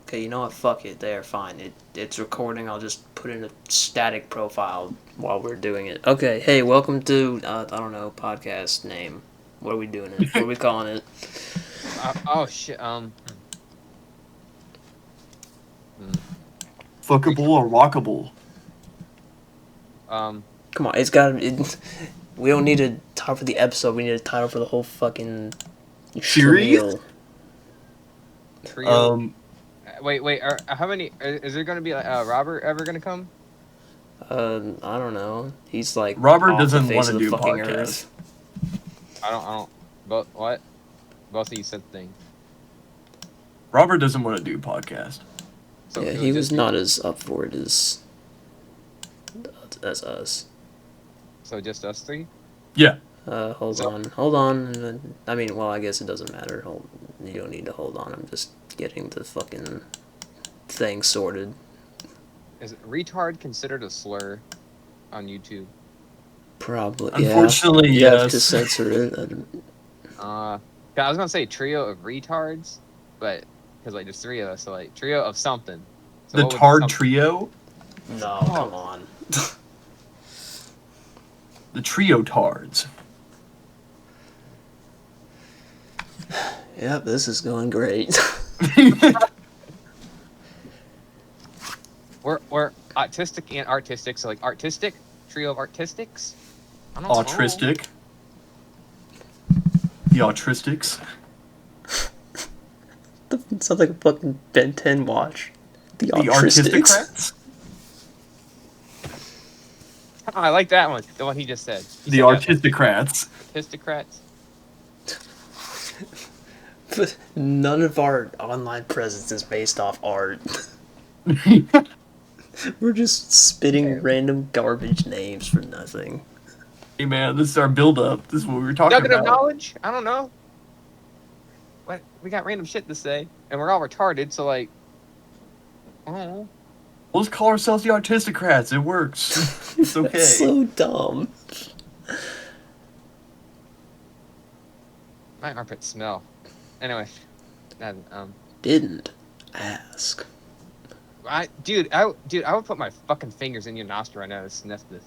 Okay, you know what? Fuck it. There, fine. It's recording. I'll just put in a static profile while we're doing it. Okay, hey, welcome to, I don't know, podcast name. What are we doing it? What are we calling it? Oh shit. Fuckable or walkable? Come on, it's gotta. We don't need a title for the episode. We need a title for the whole fucking Series? schlemiel. Trio. Wait. How many? Is there gonna be Robert ever gonna come? I don't know. He's like Robert off doesn't the face want of to the do fucking podcasts. earth. I don't. What? Both of you said thing. Robert doesn't want to do podcast. So Yeah, it he was just not as up for it as us. So just us three. Yeah. Hold on. I mean, well, I guess it doesn't matter. You don't need to hold on. I'm just getting the fucking thing sorted. Is retard considered a slur on YouTube? Probably, Unfortunately, yeah. You have yes. to censor it. I was gonna say trio of retards, but because like there's three of us, so like trio of something. So The what would Tard something- Trio? No, come on. The Trio Tards. Yep, this is going great. We're autistic and artistic, so like artistic trio of artistics. I don't know. Autristic. The Autristics. It sounds like a fucking Ben 10 watch. The The Artistocrats. Artistocrats. Oh, I like that one. The one he just said. He The said that Artistocrats. one. Artistocrats. But none of our online presence is based off art. We're just spitting random garbage names for nothing. Hey man, this is our build-up. This is what we were talking Nugget of about. knowledge? I don't know. What? We got random shit to say, and we're all retarded. So like, I don't know. Let's call ourselves the Artistocrats. It works. It's okay. That's so dumb. My armpits smell. Anyway, Didn't ask. I would put my fucking fingers in your nostril right now to sniff this.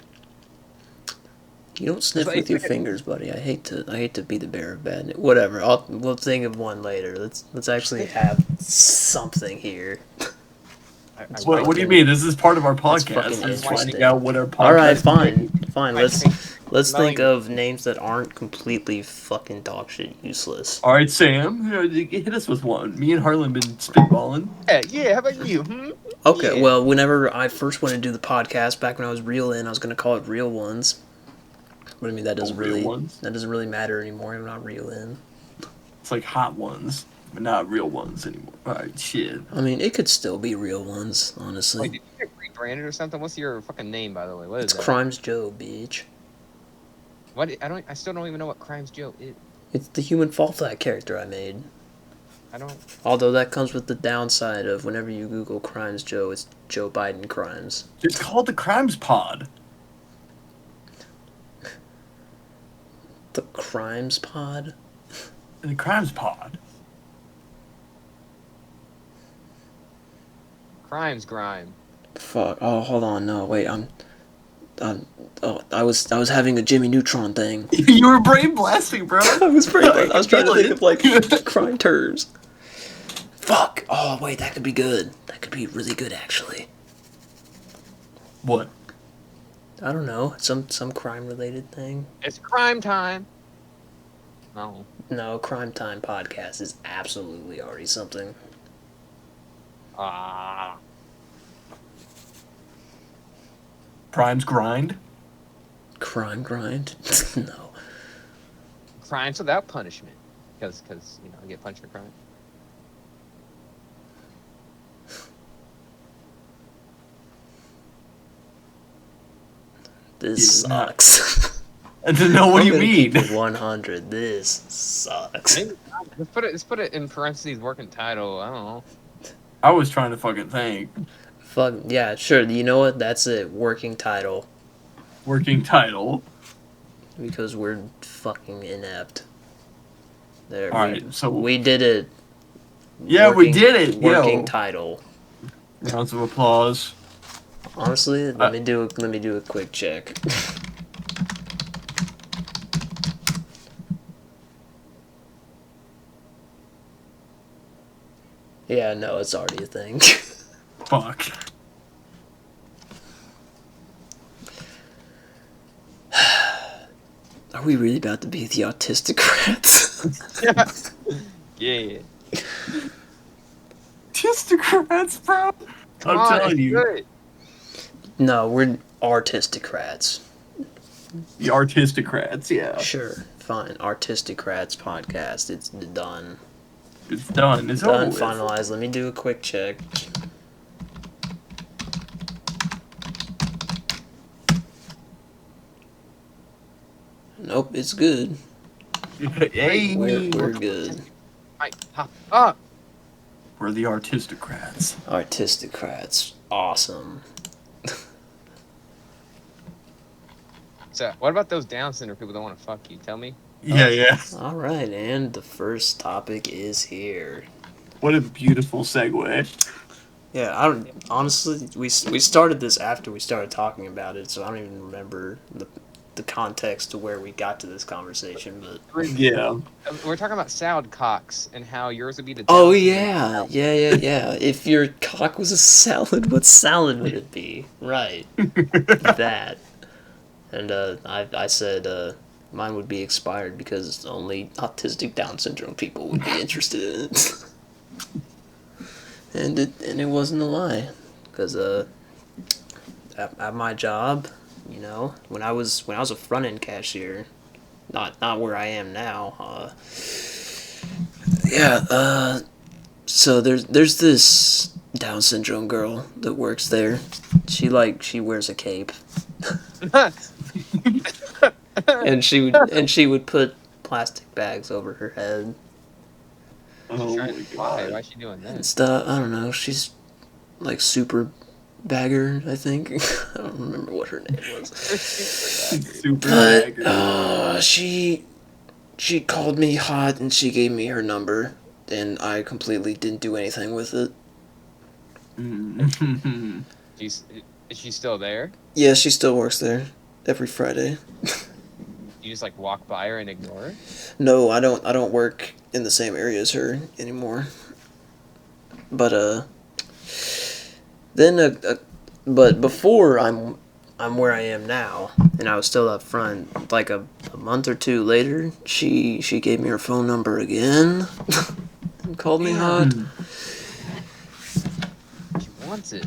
You don't sniff It's with your like- fingers, buddy. I hate to be the bearer of bad news. Whatever. We'll think of one later. Let's actually have something here. What do you mean? This is part of our That's podcast. fucking It's interesting. finding out what our podcast All right, is. fine. Let's Smelling- think of names that aren't completely fucking dog shit useless. All right, Sam, hit us with one. Me and Harlan been spitballing. Yeah. How about you? Okay, Yeah. well, whenever I first wanted to do the podcast, back when I was real in, I was gonna call it Real Ones. What do you mean that doesn't Real really Ones? that doesn't really matter anymore? I'm not real in. It's like hot ones, but not real ones anymore. All right, shit. I mean, it could still be Real Ones, honestly. Wait, did you get rebranded or something? What's your fucking name, by the way? What is It's that? Crimes Joe, bitch. What? I still don't even know what Crimes Joe is. It's the Human Fall Flat character I made. I don't. Although that comes with the downside of whenever you Google Crimes Joe, it's Joe Biden crimes. It's called the Crimes Pod. The Crimes Pod? The Crimes Pod. Crimes Grime. Fuck. Oh, hold on. No, wait. I was having a Jimmy Neutron thing. You were brain blasting, bro. I was trying to think of like It. crime terms. Fuck. Oh wait, that could be good. That could be really good actually. What? I don't know. Some crime related thing. It's crime time. No. No, Crime Time podcast is absolutely already something. Ah. Crimes Grind? Crime grind? No. Crimes without punishment. Because I get punished for crime. This Yeah. sucks. I didn't know what I'm do you gonna keep mean. it 100. This sucks. Let's put it in parentheses. Working title. I don't know. I was trying to fucking think. Fuck yeah, sure. You know what? That's it. Working title. Working title. Because we're fucking inept. There. Alright, so we did it. Yeah, we did it, Working yo. title. Rounds of applause. Honestly, let me do a quick check. Yeah, no, it's already a thing. Fuck. Are we really about to be the Artistocrats? Yeah. Artistocrats, bro. Come I'm on, telling it's you. good. No, we're Artistocrats. The Artistocrats, yeah. Sure, fine. Artistocrats podcast. It's done. It's done. It's Done, over with. finalized. Let me do a quick check. Nope, it's good. Hey, We're good. Might pop up. we're the Artistocrats. Artistocrats. Awesome. So, what about those Down syndrome people that want to fuck you? Tell me. Yeah, yeah. Alright, and the first topic is here. What a beautiful segue. Yeah, I don't honestly. We started this after we started talking about it, so I don't even remember the context to where we got to this conversation. But Yeah. We're talking about salad cocks and how yours would be the. oh Down syndrome. yeah. If your cock was a salad, what salad would it be? Right, that. And I said mine would be expired because only autistic Down syndrome people would be interested in it. And it wasn't a lie, because at my job, you know, when I was a front end cashier, not where I am now. So there's this Down syndrome girl that works there. She wears a cape, and she would put plastic bags over her head Oh my Why? god. Why is she doing and that? stuff. I don't know. She's like super bagger, I think. I don't remember what her name was. Super But bagger. she called me hot and she gave me her number, and I completely didn't do anything with it. Is she still there? Yeah, she still works there every Friday. You just like walk by her and ignore her? No, I don't work in the same area as her anymore. But then but before I'm where I am now, and I was still up front. Like a month or two later, she gave me her phone number again, and called me hot. She wants it.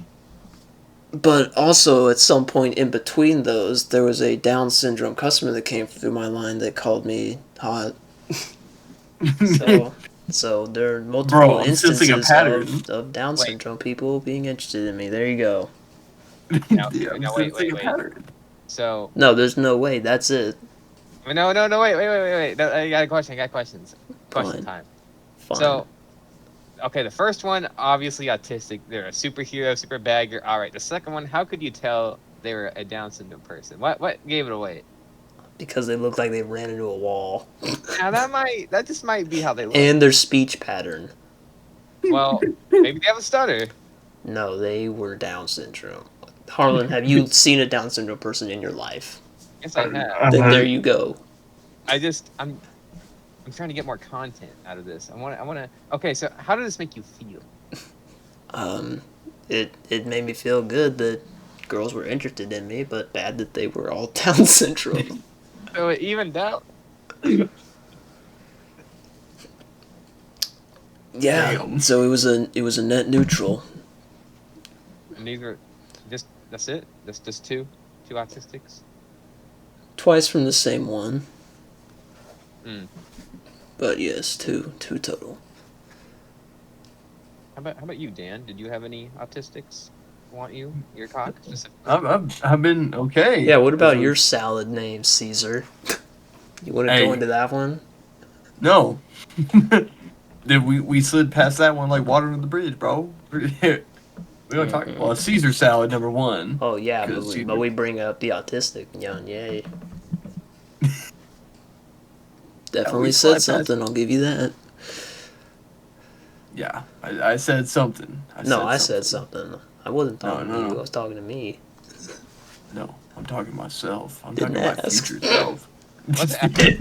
But also, at some point in between those, there was a Down syndrome customer that came through my line that called me hot. So there are multiple Bro, I'm sensing a instances pattern. of Down Wait. syndrome people being interested in me. There you go. No, Yeah, I'm no, wait. sensing a pattern. So, No, there's no way. That's it. no, wait. No, I got a question. I got questions. Question Fine. time. Fine. So, okay, the first one, obviously autistic. They're a superhero, super bagger. All right. The second one, how could you tell they were a Down syndrome person? What gave it away? Because they look like they ran into a wall. Now that just might be how they look. And their speech pattern. Well, maybe they have a stutter. No, they were Down syndrome. Harlan, have you seen a Down syndrome person in your life? Yes, I have. Then there you go. I'm trying to get more content out of this. I want to. Okay, so how did this make you feel? It made me feel good that girls were interested in me, but bad that they were all Down syndrome. So it evened out. Yeah. Damn. So it was a net neutral. And these were that's it. That's just two autistics. Twice from the same one. Mm. But yes, two total. How about you, Dan? Did you have any autistics want you your cock specifically? I've been okay. Yeah, what about your salad name, Caesar? You want to go Hey. into that one? No. Did we slid past that one like water under the bridge, bro? We don't talk. Well, Caesar salad number one. Oh yeah, Because but we bring up the autistic. Yay. Definitely we said slide past- something. I'll give you that. Yeah, I said something. I said something. I wasn't talking to you. No. I was talking to me. No, I'm talking to myself. I'm Didn't talking to my ask. future self. What's that?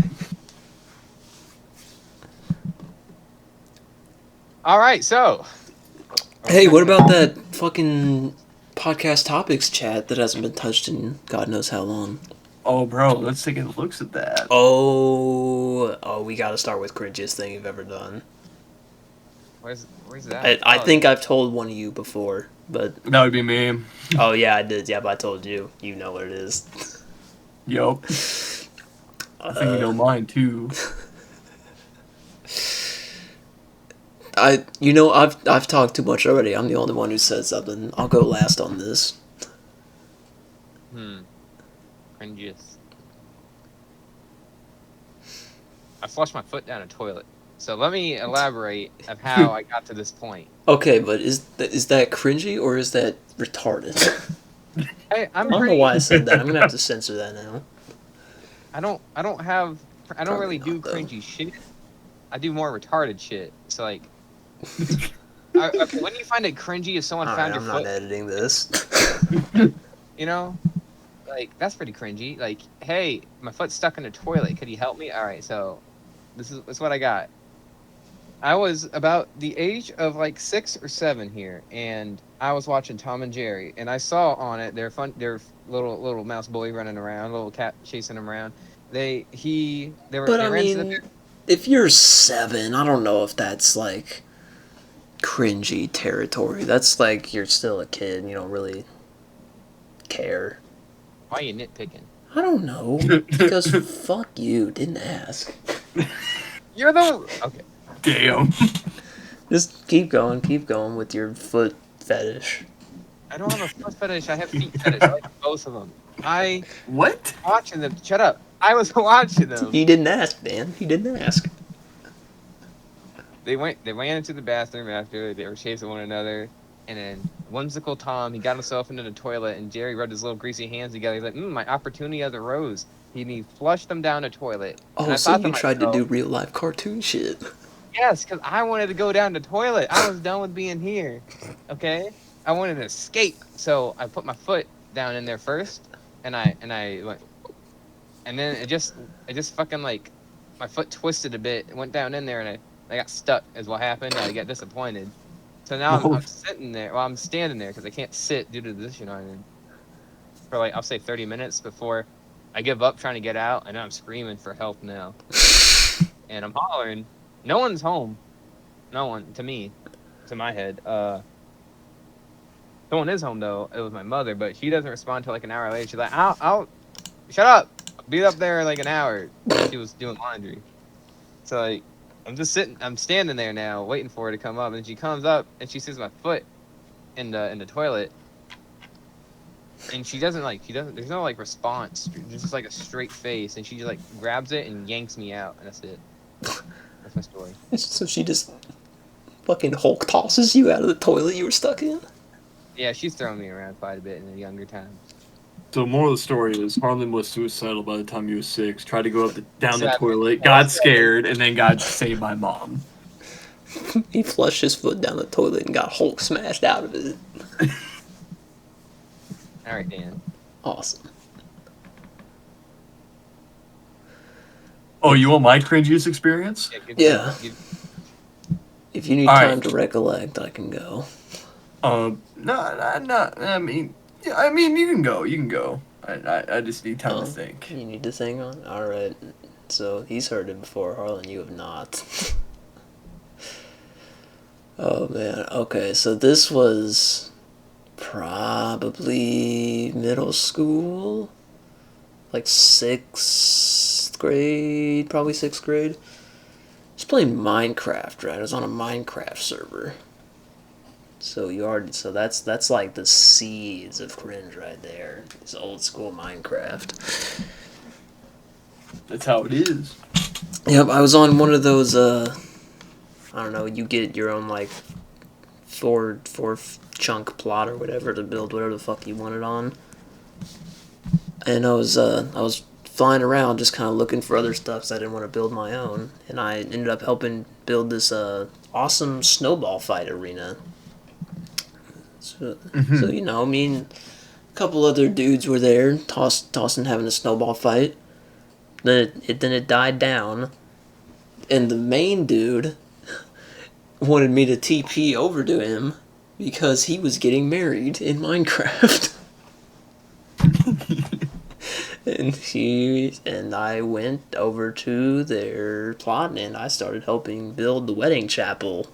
All right, so. Hey, what about that fucking podcast topics chat that hasn't been touched in God knows how long? Oh, bro, let's take a look at that. Oh, we gotta start with cringiest thing you've ever done. Where's that? I think I've told one of you before, but That would be me. oh yeah, I did. Yeah, but I told you. You know what it is. Yup. I think you know mine too. I've talked too much already. I'm the only one who said something. I'll go last on this. Cringiest. I flushed my foot down a toilet. So let me elaborate of how I got to this point. Okay, but is that cringy or is that retarded? I don't know why I said that. I'm gonna have to censor that now. I don't Probably really do not, though. cringy shit. I do more retarded shit. So like, okay, when you find it cringy if someone found your I'm foot, not editing this. you know, like that's pretty cringy. Like, hey, my foot's stuck in a toilet. Could you help me? All right, so this is what I got. I was about the age of like 6 or 7 here, and I was watching Tom and Jerry, and I saw on it their little mouse boy running around, little cat chasing him around. They But I ran to the mean, if you're 7, I don't know if that's like cringy territory. That's like you're still a kid and you don't really care. Why are you nitpicking? I don't know. Because fuck you, didn't ask. You're the okay. Damn. Just keep going with your foot fetish. I don't have a foot fetish. I have feet fetish. I like both of them. I What? watching them. Shut up. I was watching them. He didn't ask, man. He didn't ask. They ran into the bathroom after they were chasing one another, and then whimsical Tom, he got himself into the toilet, and Jerry rubbed his little greasy hands together. He's like, my opportunity has arose. He flushed them down the toilet. And Oh, I so thought you tried to myself, do real life cartoon shit. yes, because I wanted to go down the toilet. I was done with being here. Okay, I wanted to escape, so I put my foot down in there first, and I went, and then it just fucking like my foot twisted a bit, it went down in there, and I got stuck. Is what happened. I got disappointed. So now I'm sitting there. Well, I'm standing there because I can't sit due to the position I'm in for like I'll say 30 minutes before I give up trying to get out, and I'm screaming for help now, and I'm hollering. No one's home. No one to me, to my head. Someone is home though. It was my mother, but she doesn't respond till like an hour later. She's like, "I'll shut up. I'll be up there in like an hour." She was doing laundry. So like, I'm standing there now, waiting for her to come up, and she comes up and she sees my foot in the toilet, and she doesn't. There's no like response. There's just like a straight face, and she just like grabs it and yanks me out, and that's it. That's my story. So she just fucking Hulk tosses you out of the toilet you were stuck in? Yeah, she's thrown me around quite a bit in the younger times. So, moral of the story is Harlan was suicidal by the time he was 6. Tried to go down the Seven. toilet, got scared, and then got saved by mom. He flushed his foot down the toilet and got Hulk smashed out of it. All right, Dan. Awesome. Oh, you want my cringiest experience? Yeah. If you need All time right. to recollect, I can go. No. I mean, yeah, I mean, you can go. You can go. I just need time to think. You need to think on? Alright. So, he's heard it before. Harlan, you have not. Oh, man. Okay, so this was probably middle school? Like 6th grade? Probably 6th grade. Just playing Minecraft, right? I was on a Minecraft server. So that's like the seeds of cringe right there. It's old school Minecraft. That's how it is. Yep, I was on one of those I don't know, you get your own like four chunk plot or whatever to build whatever the fuck you wanted on. And I was flying around just kind of looking for other stuff, so I didn't want to build my own, and I ended up helping build this awesome snowball fight arena. So, Mhm. you know, me and a couple other dudes were there, tossing, having a snowball fight. Then it died down, and the main dude wanted me to TP over to him because he was getting married in Minecraft. And I went over to their plot and I started helping build the wedding chapel.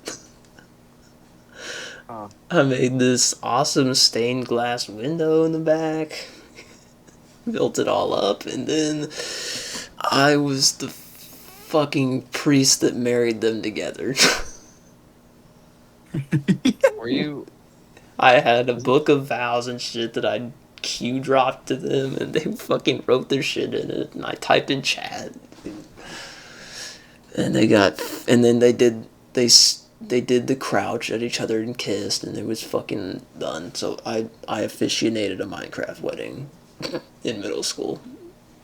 Oh. I made this awesome stained glass window in the back, built it all up, and then I was the fucking priest that married them together. Were you? I had a book of vows and shit that I Q dropped to them, and they fucking wrote their shit in it, and I typed in chat, and then they did the crouch at each other and kissed, and it was fucking done. So I officiated a Minecraft wedding in middle school,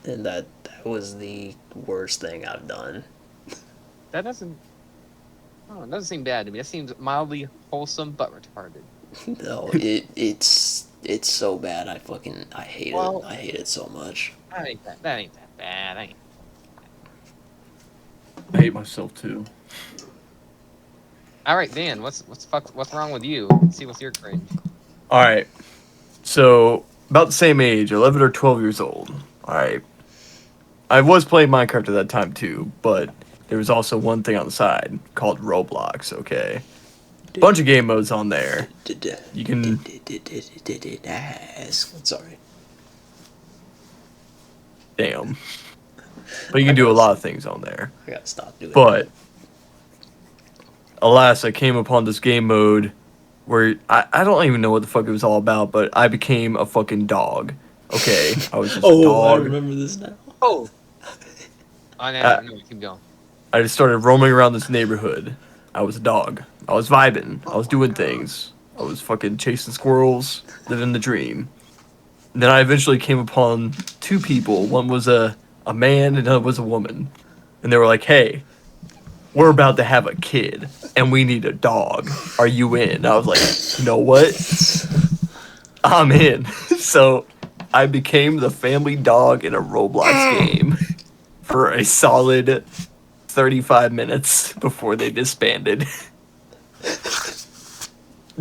and that was the worst thing I've done. That doesn't. Oh, it doesn't seem bad to me. That seems mildly wholesome but retarded. No, it's so bad. I hate it. Well, I hate it so much. That ain't that bad. I hate myself too. All right, Dan. What's wrong with you? Let's see what's your cringe. All right. So about the same age, 11 or 12 years old. All right. I was playing Minecraft at that time too, but there was also one thing on the side called Roblox. Okay. Bunch of game modes on there. You can. Sorry. Damn. But you can do a lot of things on there. I gotta stop doing But alas, I came upon this game mode where I don't even know what the fuck it was all about, but I became a fucking dog. Okay, I was just a I dog. remember this now. Oh. No, keep going. I just started roaming around this neighborhood. I was a dog. I was vibing. I was doing things. I was fucking chasing squirrels, living the dream. And then I eventually came upon two people. One was a man and another was a woman. And they were like, hey, we're about to have a kid and we need a dog. Are you in? I was like, you know what? I'm in. So I became the family dog in a Roblox game for a solid 35 minutes before they disbanded.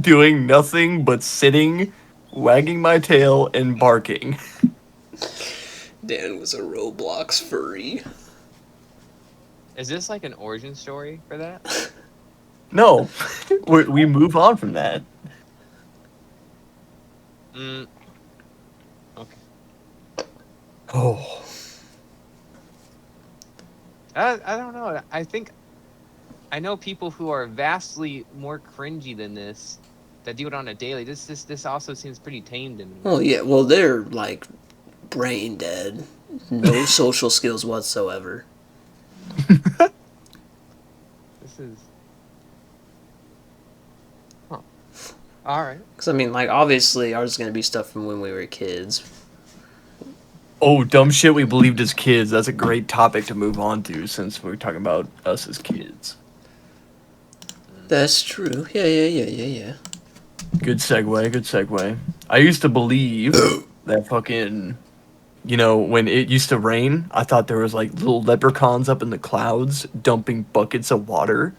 Doing nothing but sitting, wagging my tail, and barking. Dan was a Roblox furry. Is this like an origin story for that? No, we move on from that. Mm. Okay. Oh. I don't know. I think I know people who are vastly more cringy than this that do it on a daily. This also seems pretty tame to me. Oh yeah, well they're like brain dead, no social skills whatsoever. This is. Huh. All right. Because I mean, like obviously ours is gonna be stuff from when we were kids. Oh, dumb shit we believed as kids. That's a great topic to move on to since we're talking about us as kids. That's true. Yeah. Good segue. I used to believe that fucking, when it used to rain, I thought there was like little leprechauns up in the clouds dumping buckets of water.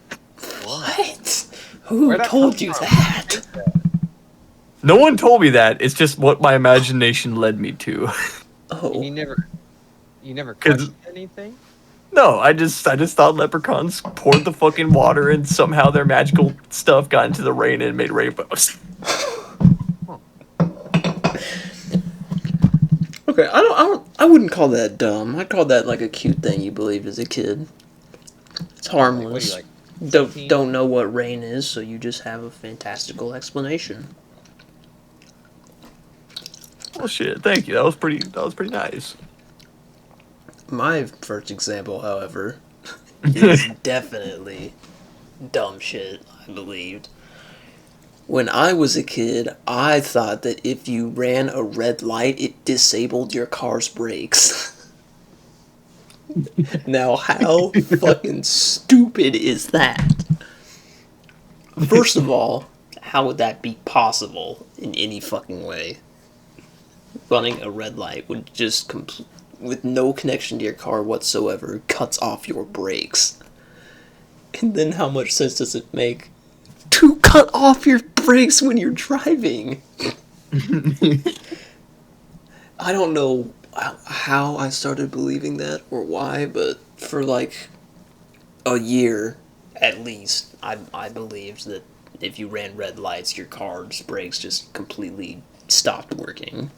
What? Who Where'd that told come you from? that? No one told me that. It's just what my imagination led me to. Oh, You never 'Cause- questioned anything? No, I just thought leprechauns poured the fucking water and somehow their magical stuff got into the rain and made rainbows. okay. I wouldn't call that dumb. I'd call that like a cute thing you believed as a kid. It's harmless. What are you like? don't 16? don't know what rain is, so you just have a fantastical explanation. Oh shit! Thank you. That was pretty nice. My first example, however, is definitely dumb shit, I believed. When I was a kid, I thought that if you ran a red light, it disabled your car's brakes. Now, how fucking stupid is that? First of all, how would that be possible in any fucking way? Running a red light would just with no connection to your car whatsoever cuts off your brakes. And then how much sense does it make to cut off your brakes when you're driving? I don't know how I started believing that or why, but for like a year at least, I believed that if you ran red lights, your car's brakes just completely stopped working.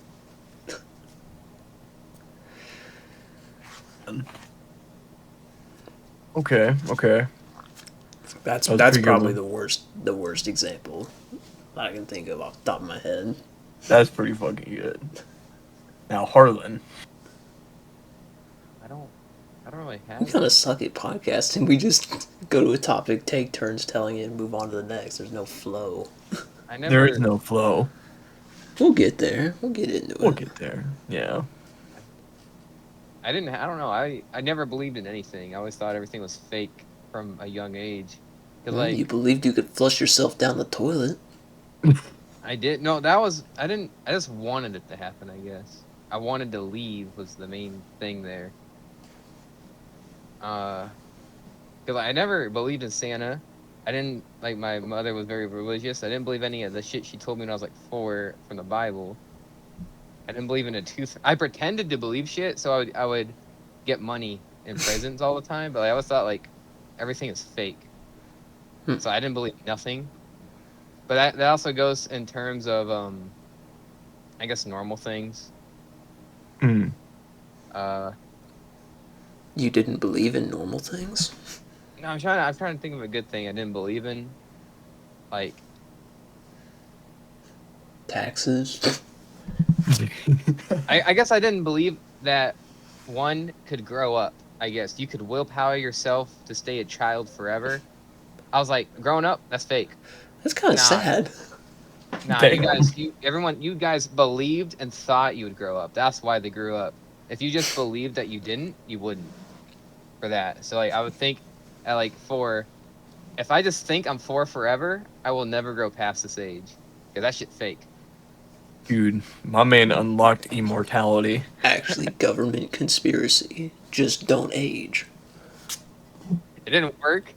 Okay, okay. That's That was a that's pretty good probably one. the worst example I can think of off the top of my head. That's pretty fucking good. Now, Harlan. I don't. I don't really We have kind any. of suck at podcasting. We just go to a topic, take turns telling it, and move on to the next. There's no flow. I There is never. no flow. We'll get there. We'll get into We'll it. get there. Yeah. I didn't. I don't know. I never believed in anything. I always thought everything was fake from a young age. Cause Well, you like believed you could flush yourself down the toilet. I did. No, that was. I didn't. I just wanted it to happen. I guess. I wanted to leave was the main thing there. Uh, cause I never believed in Santa. I didn't like my mother was very religious. I didn't believe any of the shit she told me when I was like 4 from the Bible. I didn't believe in a tooth. I pretended to believe shit, so I would get money in presents all the time. But I always thought like everything is fake, Hmm. so I didn't believe nothing. But that also goes in terms of I guess normal things. Mm. Uh, You didn't believe in normal things? no, I'm trying to think of a good thing I didn't believe in. Like Taxes? I guess I didn't believe that one could grow up. I guess you could willpower yourself to stay a child forever. I was like, growing up, that's fake. That's kind of Nah, sad. nah, Damn. you guys believed and thought you would grow up. That's why they grew up. If you just believed that you didn't, you wouldn't for that. So like, I would think at like 4, if I just think I'm 4 forever, I will never grow past this age. Cause that shit fake. Dude, my man unlocked immortality. Actually, government conspiracy. Just don't age. It didn't work.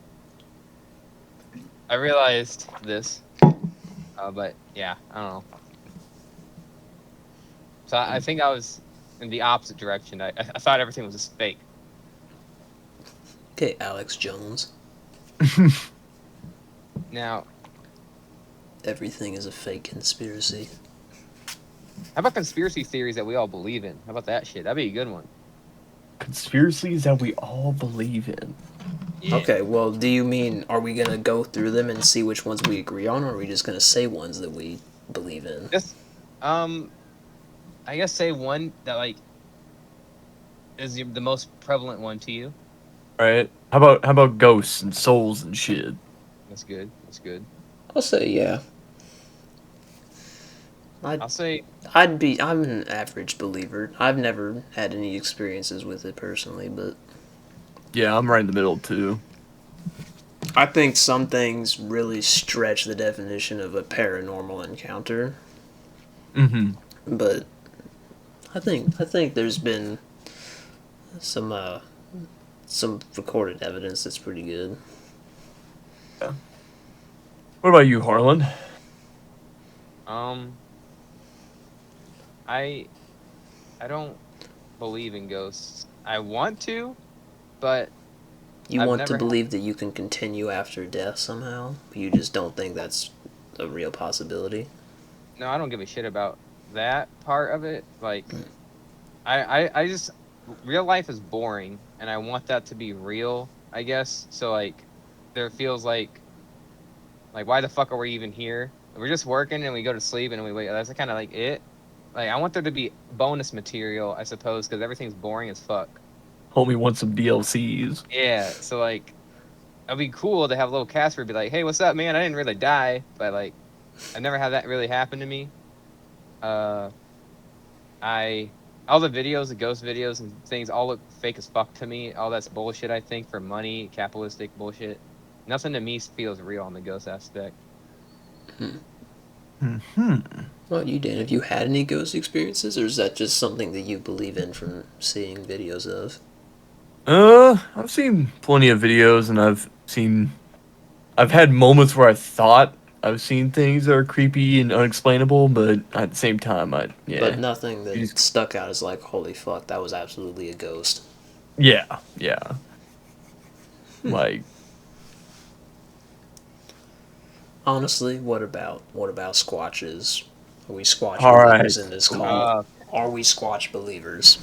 I realized this, but yeah, I don't know. So I think I was in the opposite direction. I thought everything was just fake. Okay, Alex Jones. Now, Everything is a fake conspiracy. how about conspiracy theories that we all believe in? How about that shit? That'd be a good one. Conspiracies that we all believe in. Yeah. Okay, well, do you mean are we gonna go through them and see which ones we agree on, or are we just gonna say ones that we believe in? Just um, I guess say one that like is the most prevalent one to you. Right? How about ghosts and souls and shit? That's good. That's good. I'll say yeah. I'll say I'm an average believer. I've never had any experiences with it personally, but Yeah, I'm right in the middle too. I think some things really stretch the definition of a paranormal encounter. Mm-hmm. But I think there's been some some recorded evidence that's pretty good. What about you, Harlan? um, I I don't believe in ghosts. I want to, but You I've want to never believe that you can continue after death somehow, but you just don't think that's a real possibility. no, I don't give a shit about that part of it. Like, I just real life is boring, and I want that to be real. I guess so. Like, there feels like why the fuck are we even here? We're just working and we go to sleep and we wait. That's kind of like it. Like, I want there to be bonus material, I suppose, because everything's boring as fuck. Homie wants some DLCs. Yeah. So like, it'd be cool to have a little cast where it'd be like, hey, what's up, man? I didn't really die, but like, I never had that really happen to me. Uh. I all the videos, the ghost videos and things all look fake as fuck to me. All that's bullshit, I think, for money, capitalistic bullshit. Nothing to me feels real on the ghost aspect. Hmm. Well, you, Dan, have you had any ghost experiences, or is that just something that you believe in from seeing videos of? I've seen plenty of videos, and I've had moments where I thought I've seen things that are creepy and unexplainable, but at the same time, But yeah, nothing you that just- stuck out as like, holy fuck, that was absolutely a ghost. yeah, like, Honestly, what about squatches? Are we squatch all right, believers in this ooh, call? Uh, Are we squatch believers?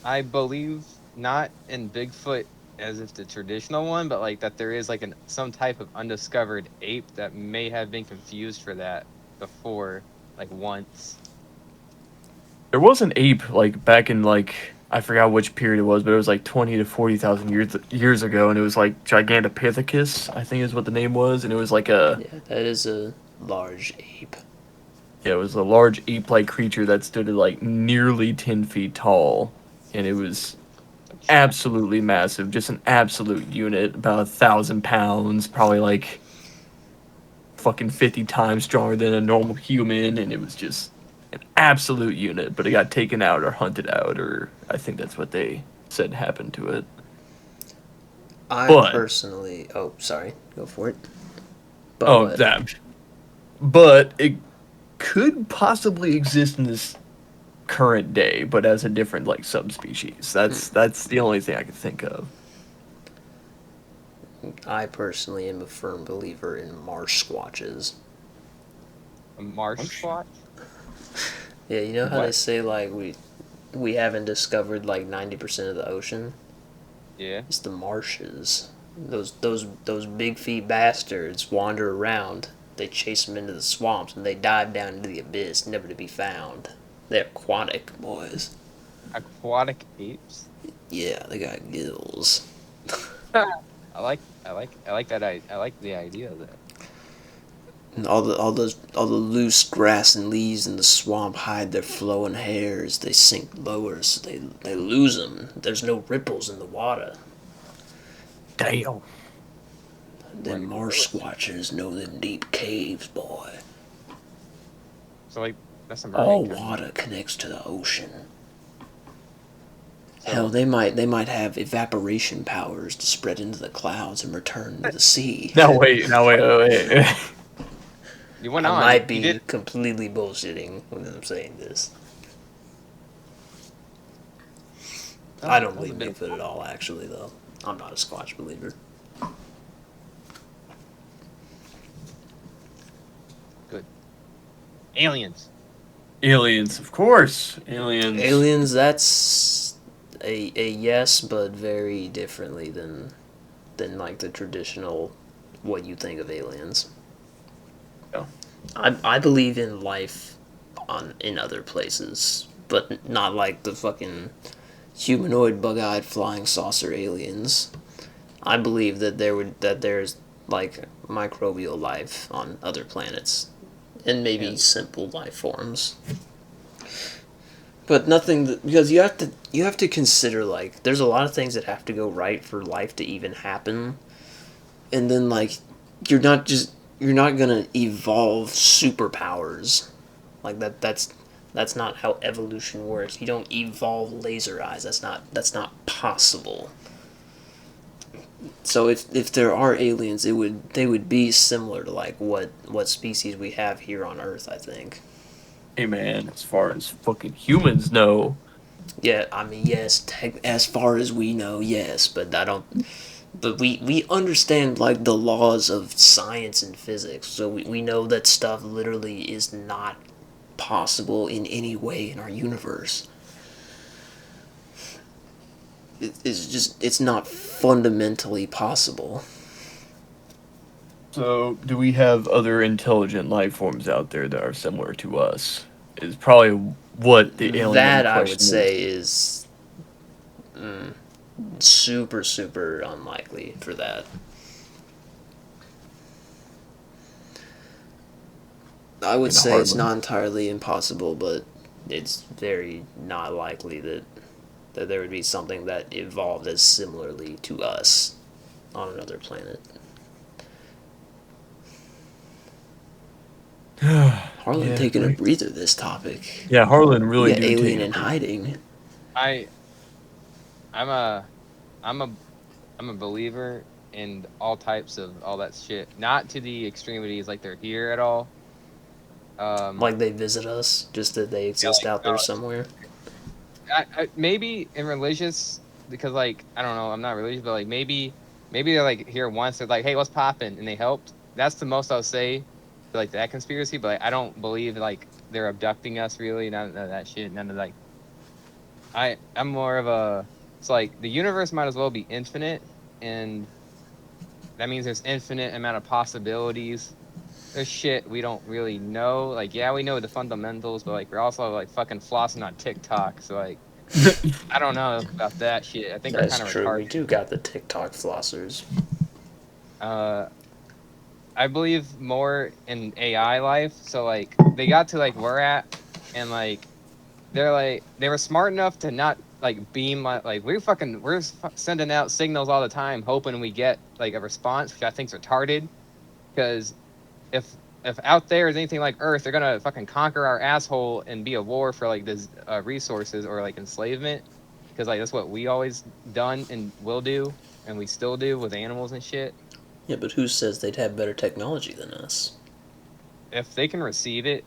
I believe not in Bigfoot as if the traditional one, but like that there is like some type of undiscovered ape that may have been confused for that before, like once. there was an ape like back in like I forgot which period it was, but it was like 20 to 40,000 years ago, and it was like Gigantopithecus, I think is what the name was, and it was like a Yeah, that is a large ape. yeah, it was a large ape-like creature that stood at like nearly 10 feet tall, and it was Like Shrek. absolutely massive, just an absolute unit, about 1,000 pounds, probably like fucking 50 times stronger than a normal human, and it was just an absolute unit. But it got taken out or hunted out, or I think that's what they said happened to it. I But personally, oh, sorry, go for it. But oh, what? that. But it could possibly exist in this current day, but as a different like subspecies. That's the only thing I can think of. I personally am a firm believer in marsh squatches. A marsh squatch? Yeah, you know how they What? say like we haven't discovered like 90% of the ocean? Yeah. It's the marshes. Those big feet bastards wander around. They chase them into the swamps and they dive down into the abyss, never to be found. They're aquatic boys. Aquatic apes? Yeah, they got gills. I like that I like the idea of that. And all the loose grass and leaves in the swamp hide their flowing hairs. They sink lower, so they lose them. There's no ripples in the water. Damn. Them marsh squatchers know them deep caves, boy. So like that's a All mermaid kind of. water connects to the ocean. Hell, So they might have evaporation powers to spread into the clouds and return to the sea. Now wait. you went I on. might You did. be completely bullshitting when I'm saying this. I don't That was a believe bit Bigfoot at all, actually, though. I'm not a Squatch believer. good. Aliens. Aliens, of course. Aliens. Aliens, that's a yes, but very differently than like the traditional what you think of aliens. Yeah. I believe in life in other places, but not like the fucking humanoid bug-eyed flying saucer aliens. I believe that there's like microbial life on other planets and maybe Yeah. simple life forms. But nothing because you have to consider like there's a lot of things that have to go right for life to even happen. And then like you're not going to evolve superpowers. Like that's not how evolution works. You don't evolve laser eyes. That's not possible. So if there are aliens, they would be similar to like what species we have here on Earth, I think. Hey man, as far as fucking humans know, Yeah, I mean yes, as far as we know, yes, but I don't. But we understand like the laws of science and physics, so we know that stuff literally is not possible in any way in our universe. It's not fundamentally possible. so do we have other intelligent life forms out there that are similar to us? Is probably what the alien in That I would question is. say is super super unlikely for that. I would In say it's Harlem. not entirely impossible, but it's very not likely that there would be something that evolved as similarly to us on another planet. Harlan Yeah, taking a right. breather this topic. Yeah, Harlan really Yeah, do alien take in it. hiding. I I'm a I'm a I'm a believer in all types of all that shit. Not to the extremities like they're here at all. Like they visit us, just that they Yeah, exist like out there somewhere. maybe in religious because like I don't know, I'm not religious, but like maybe they're like here once. They're like, hey, what's poppin'? And they helped. That's the most I'll say for like that conspiracy. But like, I don't believe like they're abducting us really. None of that shit. None of like I'm more of a. It's like the universe might as well be infinite, and that means there's infinite amount of possibilities. There's shit we don't really know. Like, yeah, we know the fundamentals, but like we're also like fucking flossing on TikTok. So like, I don't know about that shit. I think we're That's kind of true. We retarded. do got the TikTok flossers. Uh, I believe more in AI life. So like, they got to like we're at, and like they were smart enough to not like beam like sending out signals all the time, hoping we get like a response, which I think's retarded. Because if out there is anything like Earth, they're gonna fucking conquer our asshole and be a war for like this resources or like enslavement. Because like that's what we always done and will do, and we still do with animals and shit. Yeah, but who says they'd have better technology than us? If they can receive it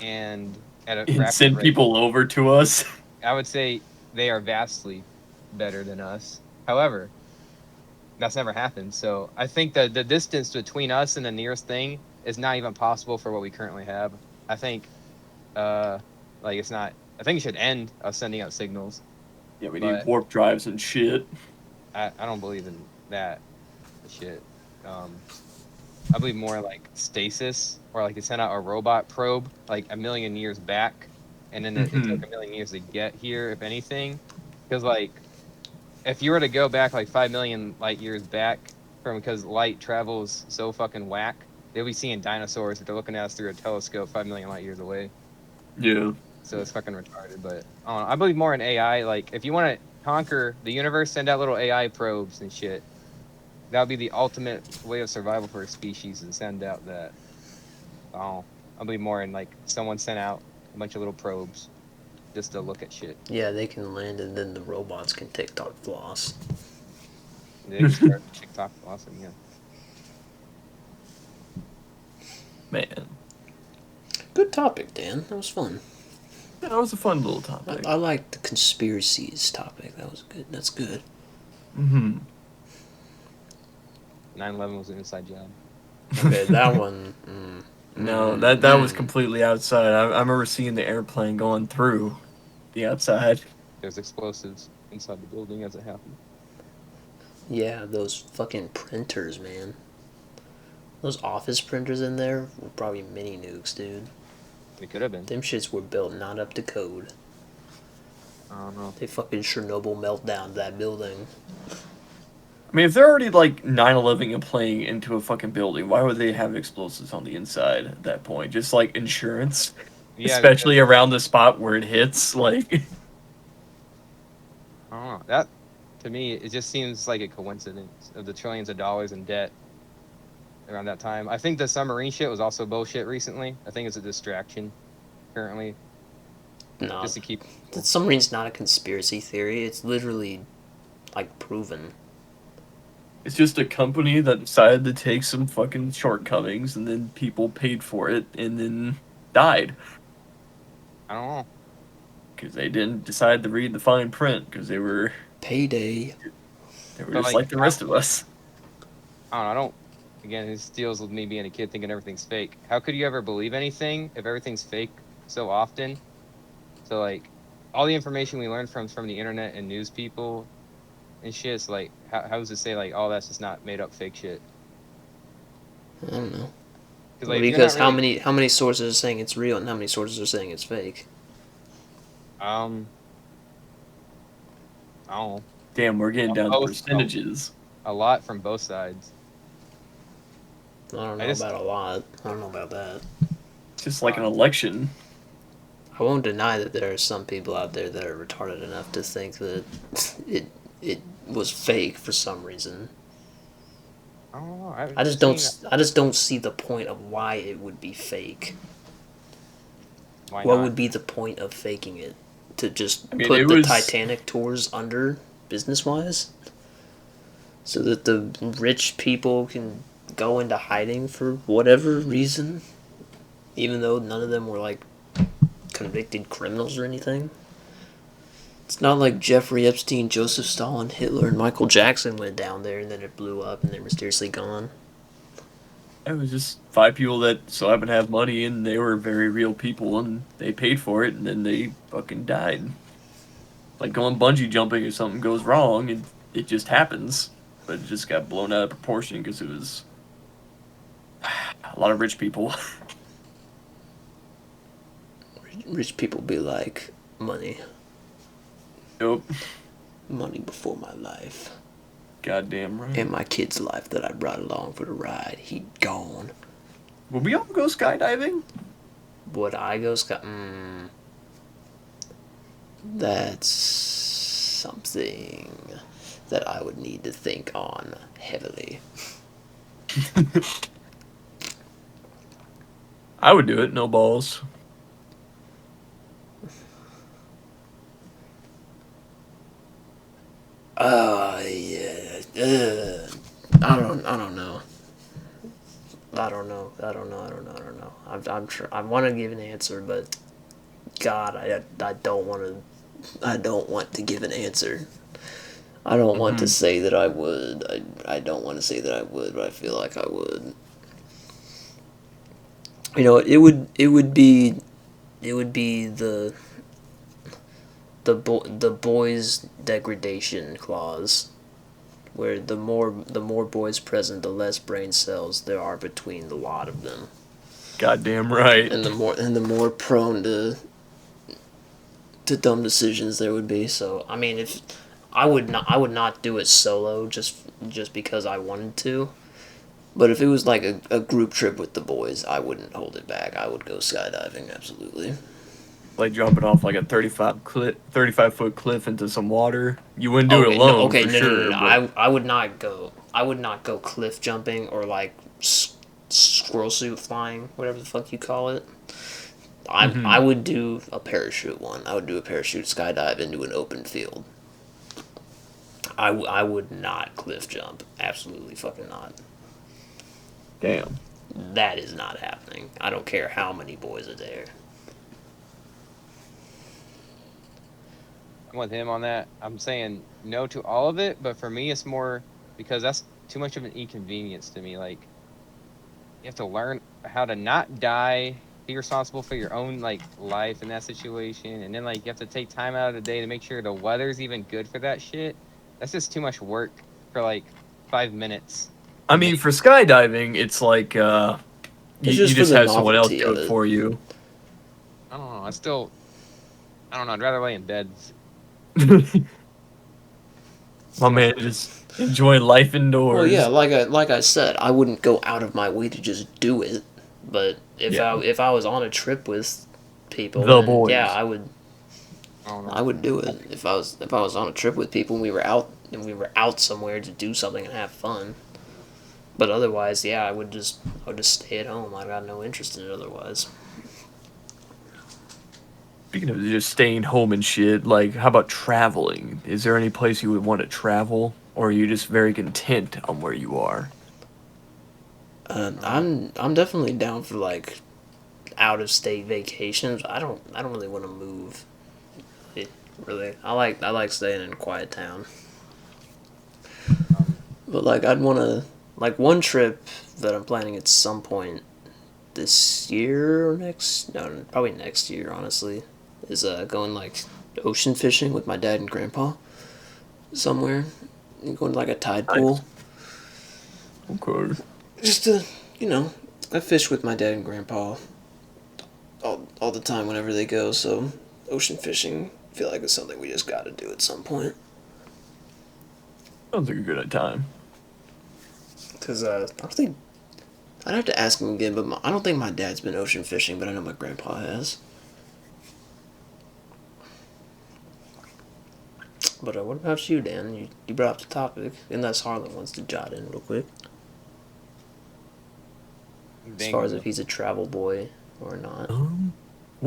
and at a And rapid send rate, people over to us. I would say they are vastly better than us. However, that's never happened. So I think that the distance between us and the nearest thing is not even possible for what we currently have. I think uh like it's not I think it should end us sending out signals, Yeah, we need but warp drives and shit. I don't believe in that shit. I believe more like stasis or like they sent out a robot probe like a million years back and then it Hmm. took a million years to get here, if anything. Because like if you were to go back like 5 million light years back from because light travels so fucking whack, they'll be seeing dinosaurs if they're looking at us through a telescope 5 million light years away. Yeah. So it's fucking retarded. But I don't know. I believe more in AI. Like if you want to conquer the universe, send out little AI probes and shit. That would be the ultimate way of survival for a species and send out that. Oh, I believe more in like someone sent out a bunch of little probes just to look at shit. Yeah, they can land and then the robots can TikTok floss. They can start TikTok flossing. Yeah. Man. Good topic, Dan. That was fun. That was a fun little I, topic. I like the conspiracies topic. That was good. That's good. Hmm. 9/11 was an inside job. Okay, that one. No, that was completely outside. I remember seeing the airplane going through the outside. There's explosives inside the building as it happened. Yeah, those fucking printers, man. Those office printers in there were probably mini nukes, dude. It could have been. Them shits were built not up to code. I don't know. They fucking Chernobyl meltdown that building. I mean, if they're already like 9/11 and playing into a fucking building, why would they have explosives on the inside at that point? Just like insurance, Yeah, especially around the spot where it hits. Like, I don't know. That to me, it just seems like a coincidence of the trillions of dollars in debt around that time. I think the submarine shit was also bullshit recently. I think it's a distraction currently, No, just to keep. the submarine's not a conspiracy theory. It's literally like proven. it's just a company that decided to take some fucking shortcomings, and then people paid for it, and then died I don't know. because they didn't decide to read the fine print because Payday. they were But just like, like the rest of us. I don't know. I don't. Again, this deals with me being a kid thinking everything's fake. How could you ever believe anything if everything's fake so often? So like, all the information we learn from the internet and news people and shit. It's like, how does it say like, oh, that's just not made up fake shit? I don't know. Because Well, like, if you're not because really, how many sources are saying it's real and how many sources are saying it's fake? um, I don't know, Damn, we're getting down to both percentages. a lot from both sides. I don't I know just about a lot. I don't know about that. Just like an election. I won't deny that there are some people out there that are retarded enough to think that it was fake for some reason. I don't know. I just don't see the point of why it would be fake. Why What not? would be the point of faking it? To just I mean, put it the was Titanic tours under business-wise? So that the rich people can go into hiding for whatever reason? Even though none of them were, like, convicted criminals or anything? It's not like Jeffrey Epstein, Joseph Stalin, Hitler, and Michael Jackson went down there and then it blew up and they're mysteriously gone. it was just 5 people that so happened to have money, and they were very real people, and they paid for it, and then they fucking died. Like going bungee jumping, if something goes wrong, it just happens. But it just got blown out of proportion because it was a lot of rich people. Rich people be like, money. Yep. Money before my life. Goddamn right. And my kid's life that I brought along for the ride. He gone. Would we all go skydiving? Would I go That's something that I would need to think on heavily. I would do it, no balls. Yeah. I don't know. I don't know. I want to give an answer, but God, I don't want to. I don't want to give an answer. I don't want to say that I would. I don't want to say that I would, but I feel like I would. You know, it would be the boys degradation clause, where the more boys present, the less brain cells there are between the lot of them, Goddamn right. and the more prone to dumb decisions there would be. So I mean, if I would not do it solo just because I wanted to. But if it was like a group trip with the boys, I wouldn't hold it back. I would go skydiving, absolutely. Like jumping off like a 35-foot cliff into some water. You wouldn't do it Okay, no, alone okay, for no, no, no, sure, no. but I would not go. I would not go cliff jumping or like squirrel suit flying, whatever the fuck you call it. I would do a parachute one. I would do a parachute skydive into an open field. I would not cliff jump. Absolutely fucking not. damn. That is not happening. I don't care how many boys are there. I'm with him on that. I'm saying no to all of it, but for me, it's more because that's too much of an inconvenience to me. Like, you have to learn how to not die, be responsible for your own like life in that situation, and then like you have to take time out of the day to make sure the weather's even good for that shit. That's just too much work for like 5 minutes I for me. mean, for skydiving, it's like It's you just for just the have someone else novelty do of it it. for you. I don't know. I don't know. I'd rather lay in bed. My man just enjoy life indoors. Well, yeah, like I said, I wouldn't go out of my way to just do it. But Yeah. if I was on a trip with people, The then yeah, boys. I don't I know. would do it. If I was on a trip with people and we were out somewhere to do something and have fun. But otherwise, yeah, I would just stay at home. I got no interest in it otherwise. Speaking of just staying home and shit, like, how about traveling? Is there any place you would want to travel, or are you just very content on where you are? I'm definitely down for like out of state vacations. I don't really want to move. Really, I like staying in a quiet town. Um, But like I'd want to like one trip that I'm planning at some point this year or next no probably next year honestly is going like ocean fishing with my dad and grandpa somewhere. Going to like a tide Nice. pool Okay. just to I fish with my dad and grandpa all the time whenever they go, so ocean fishing I feel like it's something we just got to do at some point. Sounds like a good time. Because I don't think I'd have to ask him again, but I don't think my dad's been ocean fishing, but I know my grandpa has. But what about you, Dan? You brought up the topic, unless Harlan wants to jot in real quick. As far as if he's a travel boy or not.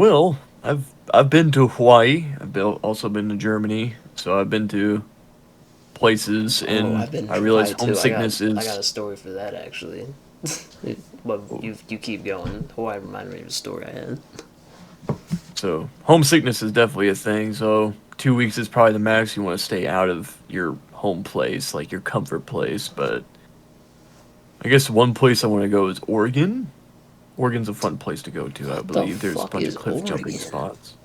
Well, I've been to Hawaii. Also been to Germany. So I've been to places, Oh, and I've been to I realize Hawaii too. homesickness I got is. a story for that actually. Well, you keep going. Hawaii reminded me of a story I had. So homesickness is definitely a thing. So 2 weeks is probably the max you want to stay out of your home place, like your comfort place. But I guess one place I want to go is Oregon. Oregon's a fun place to go to. I What the believe there's a fuck bunch of is cliff jumping Oregon? spots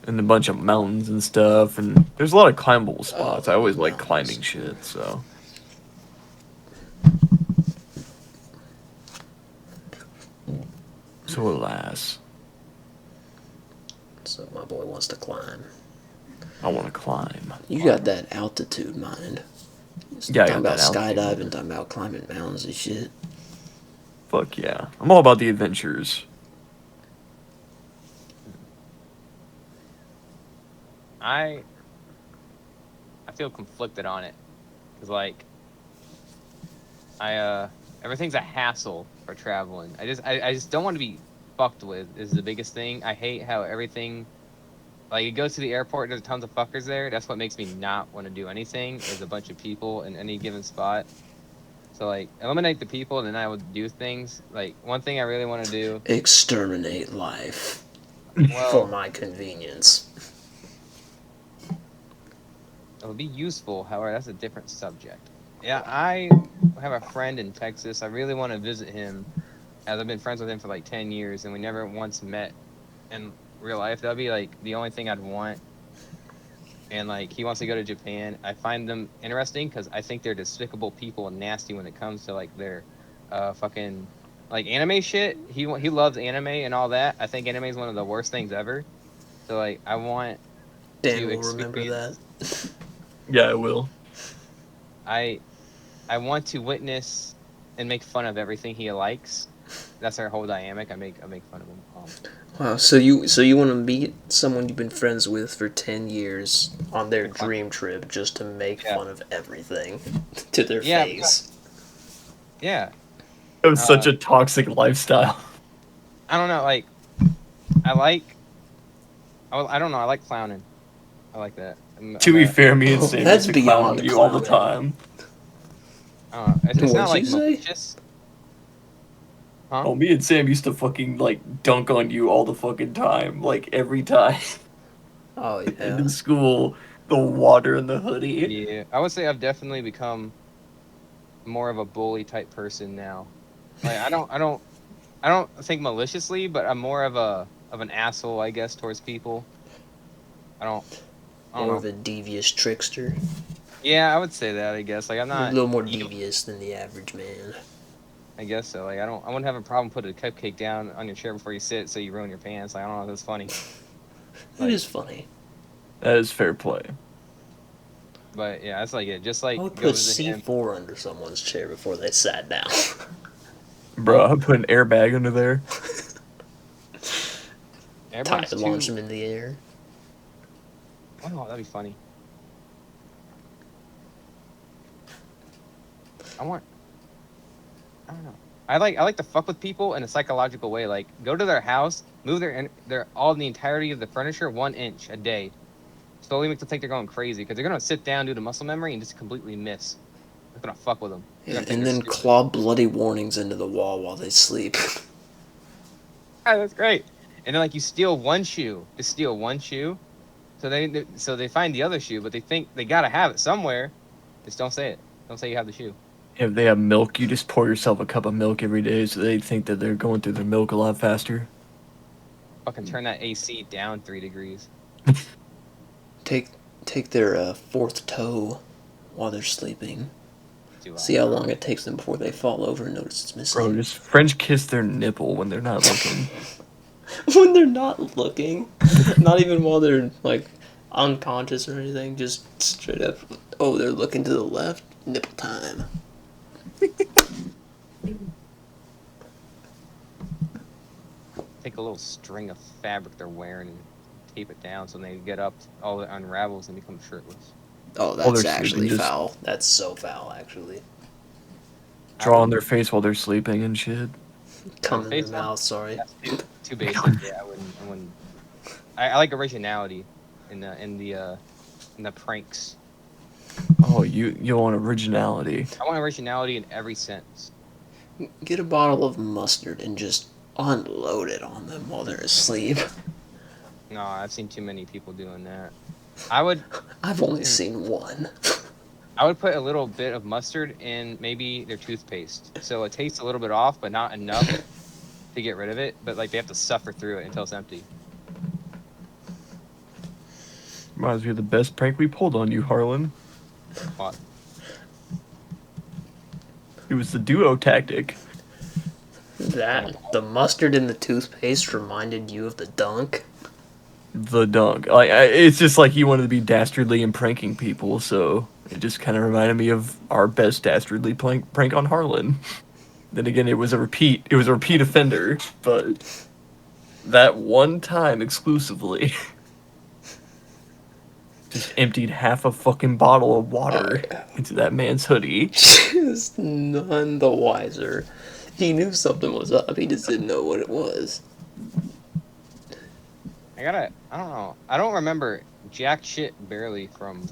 and a bunch of mountains and stuff, and there's a lot of climbable spots. I Oh, always like mountains. climbing shit. So alas, So my boy wants to climb. I want to climb. You got that altitude mind. Yeah, I Talking got about that altitude. skydiving, talking about climbing mountains and shit. Fuck yeah, I'm all about the adventures. I I feel conflicted on it because like I everything's a hassle for traveling. I just don't want to be fucked with is the biggest thing. I hate how everything like you go to the airport. There's tons of fuckers there. That's what makes me not want to do anything. Is a bunch of people in any given spot. So like eliminate the people, and then I would do things. Like one thing I really want to do. Exterminate life for Well, my convenience. it would be useful. However, that's a different subject. Yeah, I have a friend in Texas. I really want to visit him, as I've been friends with him for like 10 years, and we never once met in real life. That'd be like the only thing I'd want. And like he wants to go to Japan. I find them interesting because I think they're despicable people and nasty when it comes to like their fucking like anime shit. He loves anime and all that. I think anime is one of the worst things ever. So like I want Dan to will remember experience. that. Yeah, I will. I I want to witness and make fun of everything he likes. That's our whole dynamic. I make fun of him. Wow, so you want to meet someone you've been friends with for 10 years on their Make fun. dream trip just to make Yeah, fun of everything to their yeah, face. yeah. It was such Uh, a toxic lifestyle. I don't know. Like I like. I don't know. I like clowning. I like that. To I'm be a. fair, me and Oh, Sam used that's to clown beyond on you all the clowning. time. I don't know. It's not What'd you like say? malicious, huh? Oh, me and Sam used to fucking like dunk on you all the fucking time, like every time Oh in yeah. school. The water in the hoodie. Yeah, I would say I've definitely become more of a bully type person now. Like I don't think maliciously, but I'm more of an asshole, I guess, towards people. I don't I don't More of know. a devious trickster. Yeah, I would say that. I guess like I'm You're a not little more evil. devious than the average man. I guess so. Like I wouldn't have a problem putting a cupcake down on your chair before you sit, so you ruin your pants. Like I don't know. That's funny. It Like, is funny. That is fair play. but yeah, that's like it. Just I would like put go a visit him. C4 under someone's chair before they sat down. Bro, Huh? I put an airbag under there. Time Everybody's to launch too. them in the air. Oh, that'd be funny. I want. I don't know. I like to fuck with people in a psychological way. Like go to their house, move their all the entirety of the furniture 1 inch a day. Slowly make them think they're going crazy because they're gonna sit down, do the muscle memory, and just completely miss. It's gonna fuck with them. They're Yeah, gonna think and they're then stupid. claw bloody warnings into the wall while they sleep. Ah, that's great. And then like you steal one shoe, just steal one shoe. So they find the other shoe, but they think they gotta have it somewhere. Just don't say it. Don't say you have the shoe. If they have milk, you just pour yourself a cup of milk every day so they think that they're going through their milk a lot faster. Fucking turn that AC down 3 degrees. take take their fourth toe while they're sleeping. Too See loud. how long it takes them before they fall over and notice it's Bro, missing. just French kiss their nipple when they're not looking. When they're not looking, not even while they're like unconscious or anything, just straight up. Oh, they're looking to the left. Nipple time. Take a little string of fabric they're wearing and tape it down so when they get up, all it unravels and becomes shirtless. Oh, While that's they're sleeping, actually just foul. That's so foul, actually. draw on their face while they're sleeping and shit. Come in their Face off? mouth. Sorry. That's too basic. Yeah, I wouldn't. I like originality in the pranks. Oh, you want originality. I want originality in every sense. Get a bottle of mustard and just unload it on them while they're asleep. No, I've seen too many people doing that. I would I've only seen one. I would put a little bit of mustard in maybe their toothpaste, so it tastes a little bit off, but not enough to get rid of it. But like they have to suffer through it until it's empty. Reminds me of the best prank we pulled on you, Harlan. What? It was the duo tactic. The mustard in the toothpaste reminded you of the dunk. The dunk. Like it's just like you wanted to be dastardly and pranking people, so it just kind of reminded me of our best dastardly prank on Harlan. Then again, it was a repeat. It was a repeat offender, but that one time exclusively, just emptied half a fucking bottle of water into that man's hoodie. Just none the wiser. He knew something was up. He just didn't know what it was. I don't know. I don't remember jack shit barely from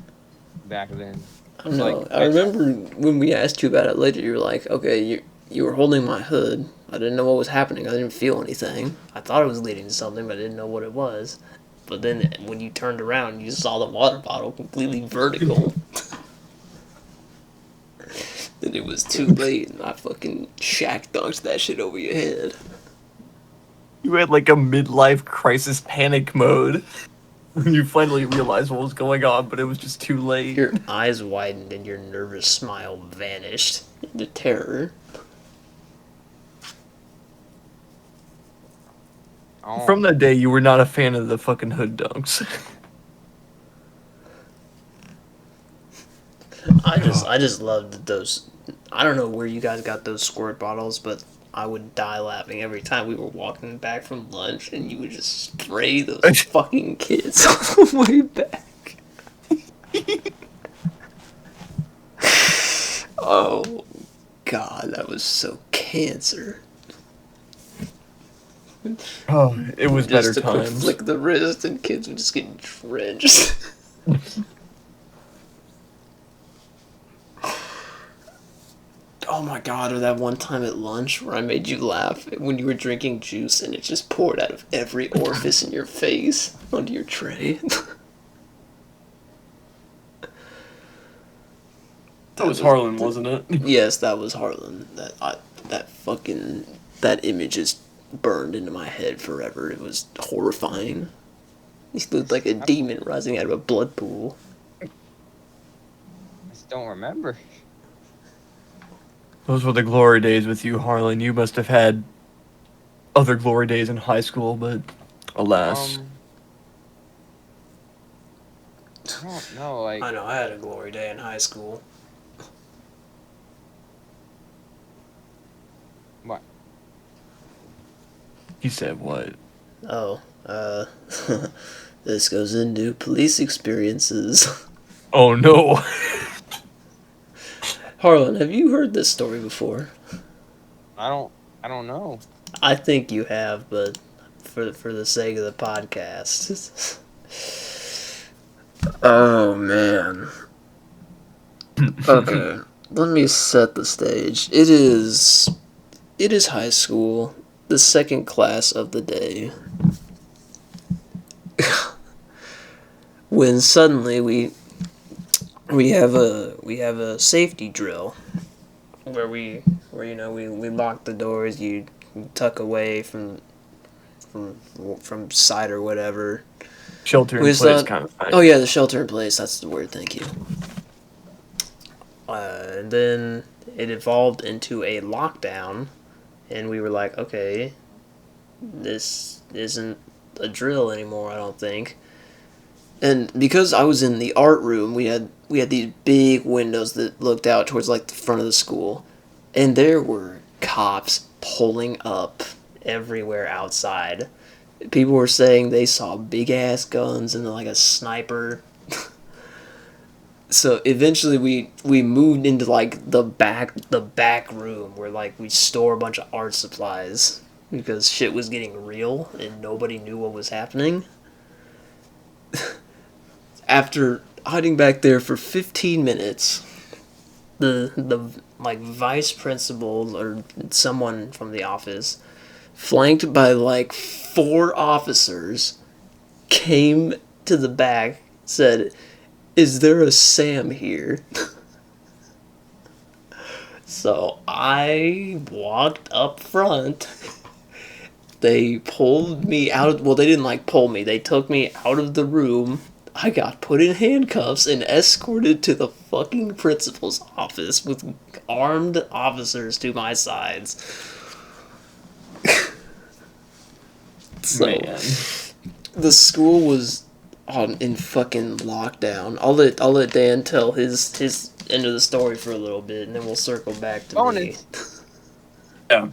back then. I don't know. I remember when we asked you about it later, you were like, okay, you were holding my hood. I didn't know what was happening. I didn't feel anything. I thought it was leading to something, but I didn't know what it was. But then when you turned around, you saw the water bottle completely vertical. Then it was too late, and I fucking shack dunked that shit over your head. You had like a midlife crisis panic mode. You finally realized what was going on, but it was just too late. Your eyes widened and your nervous smile vanished into terror. Oh. From that day, you were not a fan of the fucking hood dunks. I just loved those. I don't know where you guys got those squirt bottles, but I would die laughing every time we were walking back from lunch and you would just spray those fucking kids on the way back. Oh, God, that was so cancer. Oh, it was Just better a quick times. flick the wrist and kids would just get drenched. Oh my God, or that one time at lunch where I made you laugh when you were drinking juice and it just poured out of every orifice in your face onto your tray. That was Harlan, wasn't it? Yes, that was Harlan. That image is burned into my head forever. It was horrifying. He looked like a demon rising out of a blood pool. I just don't remember. Those were the glory days with you, Harlan. You must have had other glory days in high school, but alas. I don't know. Like I know, I had a glory day in high school. what? He said what? Oh, this goes into police experiences. Oh no. Harlan, have you heard this story before? I don't know. I think you have, but for the sake of the podcast. Oh man. Okay, let me set the stage. It is high school, the second class of the day. When suddenly we have a safety drill where we lock the doors, you tuck away from sight or whatever. Shelter in place kind of thing. Oh yeah, the shelter in place, that's the word, thank you. And then it evolved into a lockdown, and we were like, okay, this isn't a drill anymore, I don't think. And because I was in the art room, we had these big windows that looked out towards like the front of the school, and there were cops pulling up everywhere outside. People were saying they saw big ass guns and like a sniper. So eventually we moved into like the back room where like we store a bunch of art supplies because shit was getting real and nobody knew what was happening. after hiding back there for 15 minutes, the like vice principal or someone from the office, flanked by like 4 officers, came to the back, said, "Is there a Sam here?" So I walked up front. They pulled me out. Well, they didn't like pull me. They took me out of the room. I got put in handcuffs and escorted to the fucking principal's office with armed officers to my sides. So, Man. the school was in fucking lockdown. I'll let Dan tell his end of the story for a little bit, and then we'll circle back to me.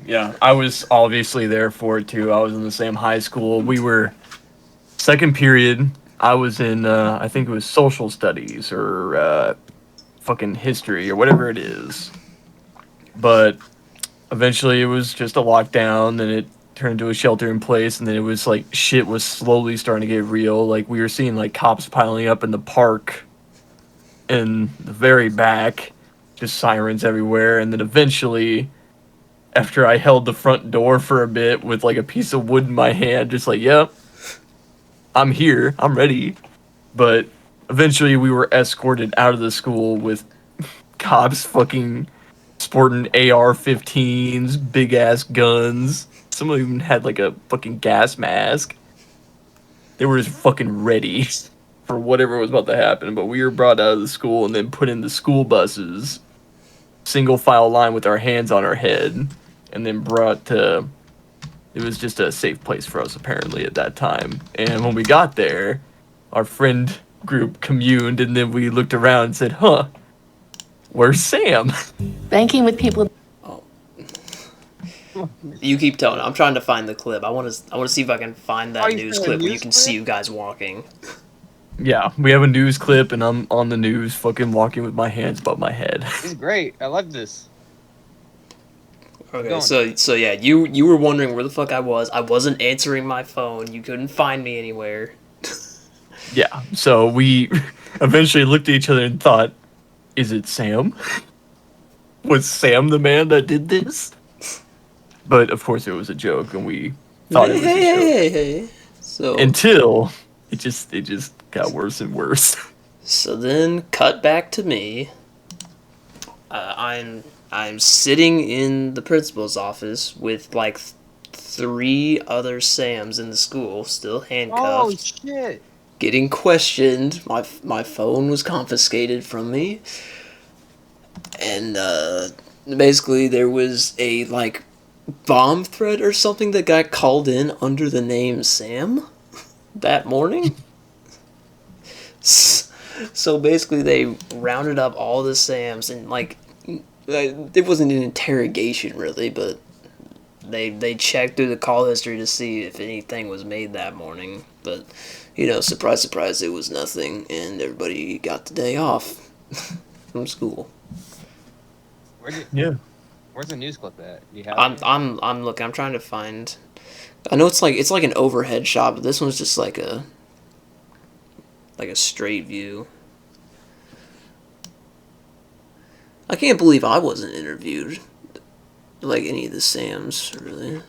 Yeah. I was obviously there for it too. I was in the same high school. We were second period. I was in, I think it was social studies or fucking history or whatever it is. But eventually it was just a lockdown, then it turned into a shelter in place, and then it was like shit was slowly starting to get real. Like we were seeing like cops piling up in the park in the very back, just sirens everywhere, and then eventually after I held the front door for a bit with like a piece of wood in my hand, just like, yep, I'm here, I'm ready. But eventually we were escorted out of the school with cops fucking sporting AR-15s, big ass guns. Some of them even had like a fucking gas mask. They were just fucking ready for whatever was about to happen. But we were brought out of the school and then put in the school buses, single file line with our hands on our head, and then brought to. It was just a safe place for us apparently at that time. And when we got there, our friend group communed, and then we looked around and said, "Huh, where's Sam?" Banking with people. Oh, you keep telling. I'm trying to find the clip. I want to see if I can find that news clip where you can see you guys walking. Yeah, we have a news clip, and I'm on the news, fucking walking with my hands above my head. This is great. I love this. Okay, so yeah, you were wondering where the fuck I was. I wasn't answering my phone. You couldn't find me anywhere. Yeah, so we eventually looked at each other and thought, is it Sam? Was Sam the man that did this? But of course it was a joke, and we thought it was a joke. Hey. So Until it just got worse and worse. So then, cut back to me. I'm sitting in the principal's office with like 3 other Sams in the school, still handcuffed. Oh shit! Getting questioned. My phone was confiscated from me, and basically there was a like bomb threat or something that got called in under the name Sam that morning. So basically, they rounded up all the Sams and like it wasn't an interrogation really, but they checked through the call history to see if anything was made that morning. But surprise, surprise, it was nothing, and everybody got the day off from school. Yeah. Where's the news clip at? Do you have I'm looking. I'm trying to find. I know it's like an overhead shot, but this one's just like a straight view. I can't believe I wasn't interviewed, like any of the Sams, really.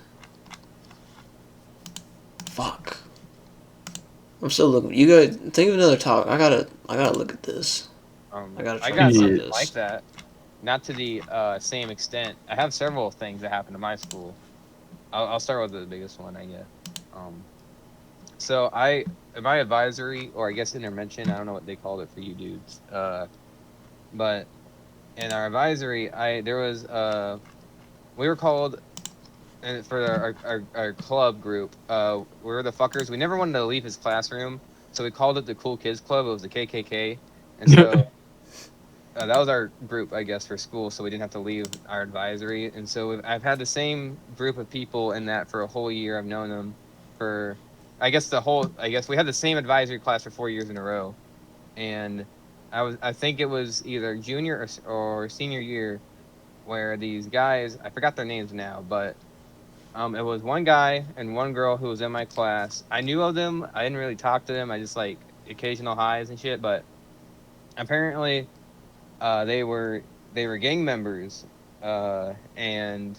Fuck. I'm still looking. You guys think of another talk. I gotta look at this. I gotta try I got to something find like this. that. Not to the same extent. I have several things that happened to my school. I'll start with the biggest one, I guess. So my advisory, or I guess intervention, I don't know what they called it for you dudes. But in our advisory, there was we were called, and for our club group, we were the fuckers. We never wanted to leave his classroom, so we called it the Cool Kids Club. It was the KKK, and so that was our group, I guess, for school. So we didn't have to leave our advisory, and so I've had the same group of people in that for a whole year. I've known them for, I guess we had the same advisory class for 4 years in a row, and I think it was either junior or senior year where these guys, I forgot their names now, but it was one guy and one girl who was in my class. I knew of them. I didn't really talk to them. I just like occasional highs and shit, but apparently they were gang members, and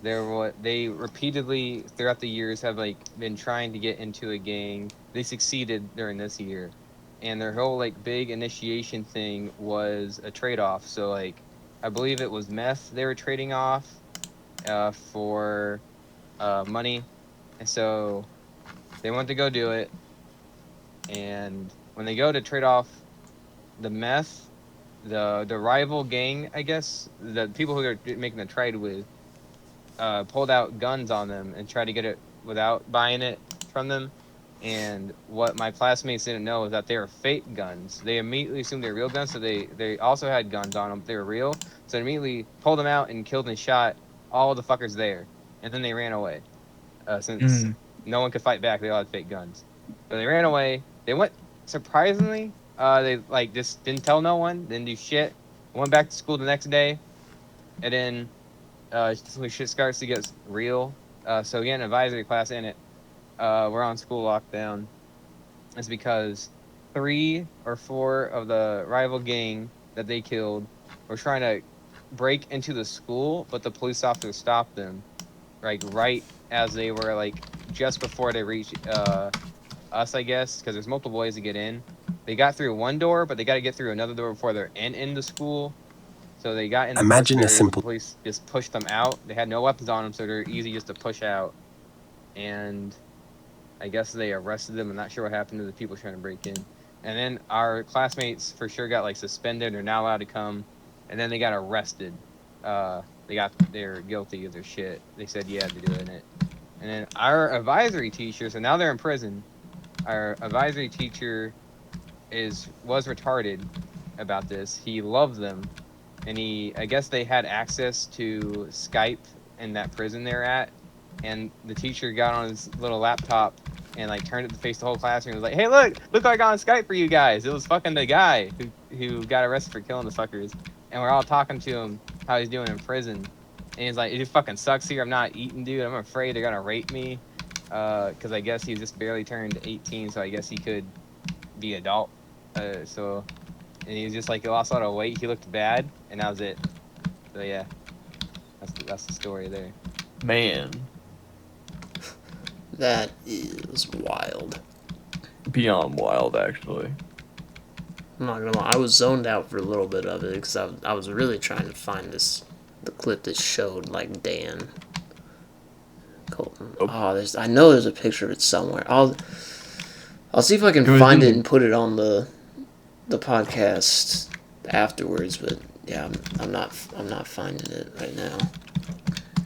they repeatedly throughout the years have like been trying to get into a gang. They succeeded during this year, and their whole like big initiation thing was a trade off. So like I believe it was meth they were trading off for money, and so they went to go do it. And when they go to trade off the meth, the rival gang, I guess, the people who they're making the trade with, pulled out guns on them and tried to get it without buying it from them. And what my classmates didn't know is that they were fake guns. They immediately assumed they were real guns, so they also had guns on them. They were real, so they immediately pulled them out and killed and shot all the fuckers there, and then they ran away. Since no one could fight back, they all had fake guns. So they ran away. They went surprisingly. They like just didn't tell no one, didn't do shit. Went back to school the next day, and then shit starts to get real. So again, advisory class in it. We're on school lockdown. It's because 3 or 4 of the rival gang that they killed were trying to break into the school, but the police officers stopped them, like right as they were like just before they reached us, I guess, because there's multiple ways to get in. They got through one door, but they got to get through another door before they're in the school. So they got in the Imagine first a area, simple. the police just pushed them out. They had no weapons on them, so they're easy just to push out. And I guess they arrested them. I'm not sure what happened to the people trying to break in. And then our classmates for sure got like suspended. They're not allowed to come. And then they got arrested. They're guilty of their shit. They said yeah to doing it. And then our advisory teacher, so now they're in prison. Our advisory teacher was retarded about this. He loved them, and I guess they had access to Skype in that prison they're at, and the teacher got on his little laptop and like turned it to face the whole classroom and was like, "Hey, look what I got on Skype for you guys." It was fucking the guy who got arrested for killing the fuckers, and we're all talking to him how he's doing in prison, and he's like, "It just fucking sucks here. I'm not eating, dude. I'm afraid they're gonna rape me." Because I guess he's just barely turned 18, so I guess he could be adult. And he was just like, he lost a lot of weight. He looked bad, and that was it. So yeah, that's the story there. Man, That is wild. beyond wild, actually. I'm not gonna lie, I was zoned out for a little bit of it because I was really trying to find the clip that showed like Dan Colton. Oh. I know there's a picture of it somewhere. I'll see if I can It was find in it the- and put it on the podcast afterwards. But yeah, I'm not finding it right now.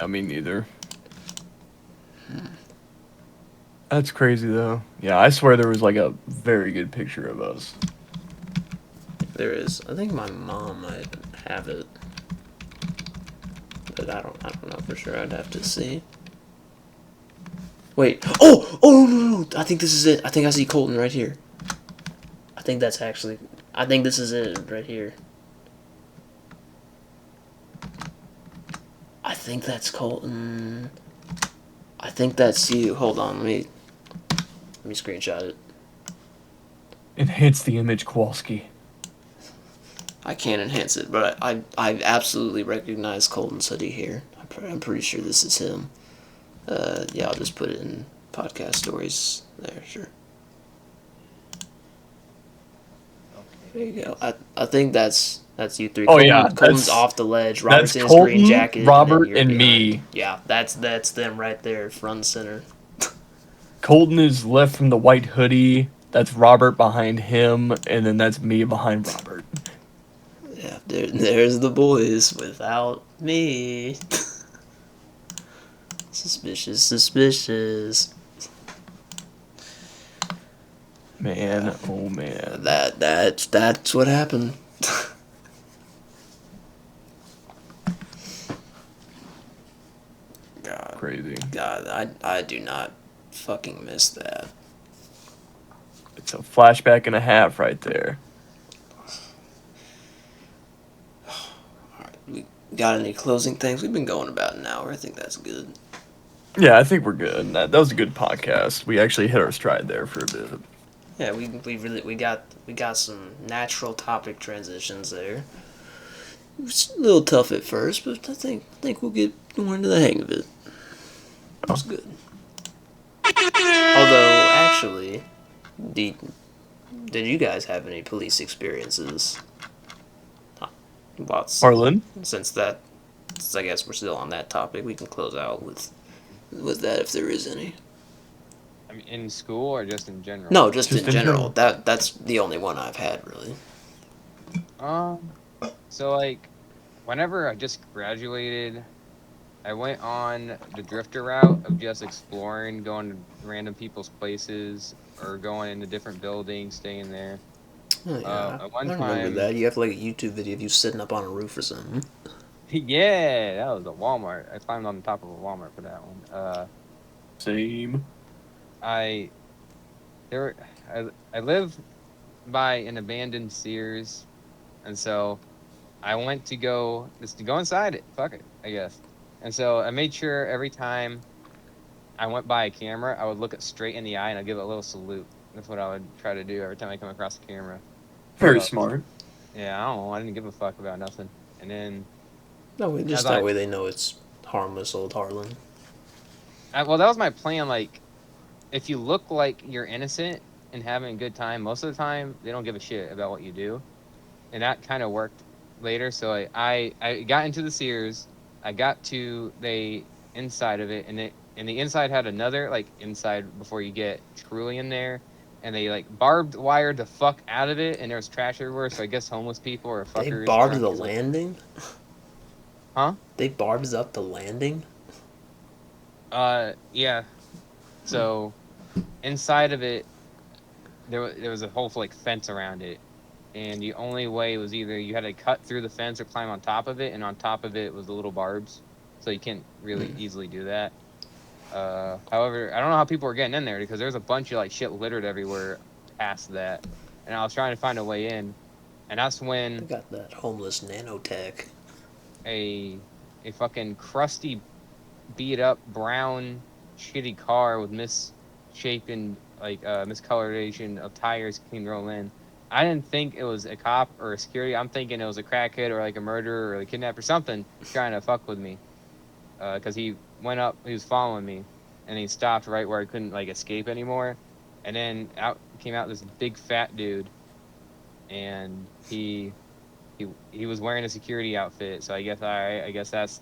I mean, neither. That's crazy, though. Yeah, I swear there was like a very good picture of us. There is. I think my mom might have it, but I don't know for sure. I'd have to see. Wait. Oh no. I think this is it. I think I see Colton right here. I think this is it right here. I think that's Colton. I think that's you. Hold on, let me screenshot it. Enhance the image, Kowalski. I can't enhance it, but I absolutely recognize Colton's hoodie here. I'm pretty sure this is him. Yeah, I'll just put it in podcast stories there, sure. There you go. I think that's you three. Oh, yeah, Colton's that's- off the ledge. Robert's in That's his green Colton, jacket. Robert, you're and behind. me. Yeah, that's them right there, front and center. Colton is left from the white hoodie. That's Robert behind him, and then that's me behind Robert. Yeah, there's the boys without me. Suspicious. Man, oh man. That's what happened. Crazy. God, I do not fucking miss that. It's a flashback and a half right there. Alright, we got any closing things? We've been going about an hour. I think that's good. Yeah, I think we're good. That was a good podcast. We actually hit our stride there for a bit. Yeah, we got some natural topic transitions there. It was a little tough at first, but I think we'll get more into the hang of it. It was good. Although, actually, did, did you guys have any police experiences? Well, Harlan? since that, since I guess we're still on that topic, we can close out with that if there is any. I mean, in school or just in general? No, just Just in in general. general. That's the only one I've had really. Um, so like, whenever I just graduated, I went on the drifter route of just exploring, going to random people's places or going into different buildings, staying there. Oh yeah, At one I remember time, that. You have like a YouTube video of you sitting up on a roof or something. yeah, that was a Walmart. I climbed on the top of a Walmart for that one. Same. I there were, I live by an abandoned Sears, and so I went to go just to go inside it. Fuck it, I guess. And so I made sure every time I went by a camera, I would look it straight in the eye and I'd give it a little salute. That's what I would try to do every time I come across the camera. Very So smart. yeah, I don't know. I didn't give a fuck about nothing. And then No, as just that way they know it's harmless old Harlan. well, that was my plan. Like, if you look like you're innocent and having a good time, most of the time they don't give a shit about what you do, and that kind of worked later. So I got into the Sears. I got to the inside of it, and the inside had another like inside before you get truly in there, and they like barbed wired the fuck out of it, and there was trash everywhere. So I guess homeless people or They fuckers barbed trying the to use it. landing. Huh? They barbed up the landing. Yeah. So inside of it, there was a whole like fence around it, and the only way was either you had to cut through the fence or climb on top of it, and on top of it was the little barbs, so you can't really easily do that. However, I don't know how people were getting in there because there's a bunch of like shit littered everywhere past that, and I was trying to find a way in, and that's They when got that homeless nanotech. a a fucking crusty, beat up brown shitty car with misshapen like miscoloration of tires came roll in. I didn't think it was a cop or a security. I'm thinking it was a crackhead or like a murderer or a kidnapper or something trying to fuck with me. Because he went up, he was following me, and he stopped right where I couldn't like escape anymore. And then out came out this big fat dude, and he was wearing a security outfit. So I guess I guess that's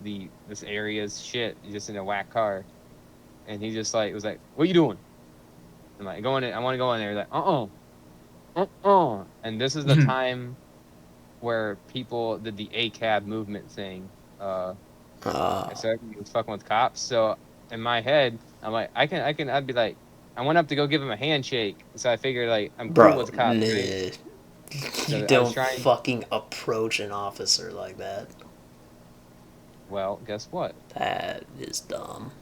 this area's shit. He's just in a whack car, and he just like was like, "What you doing?" I'm like, "Going in. I want to go in there." He's like, And this is the time where people did the ACAB movement thing. So everybody was fucking with cops. So in my head, I'm like, I'd be like, I went up to go give him a handshake. So I figured like I'm cool with Bro, the cops, right? nah. You So I was don't trying. fucking approach an officer like that. Well, guess what? That is dumb.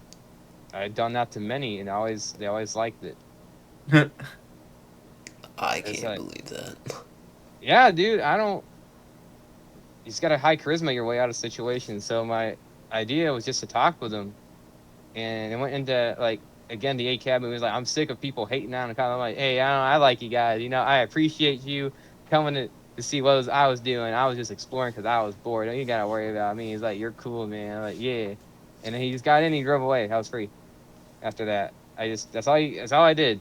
I had done that to many, and they always liked it. I It's can't like, believe that. yeah, dude, I don't. You just got to high charisma your way out of situations. So my idea was just to talk with him, and it went into like again the ACAB movie was like, I'm sick of people hating on the cop. I'm like, hey, I like you guys. You know, I appreciate you coming to see what I was doing. I was just exploring because I was bored. You gotta worry about me. He's like, you're cool, man. I'm like, yeah. And then he just got in. And he drove away. I was free. After that, that's all I did.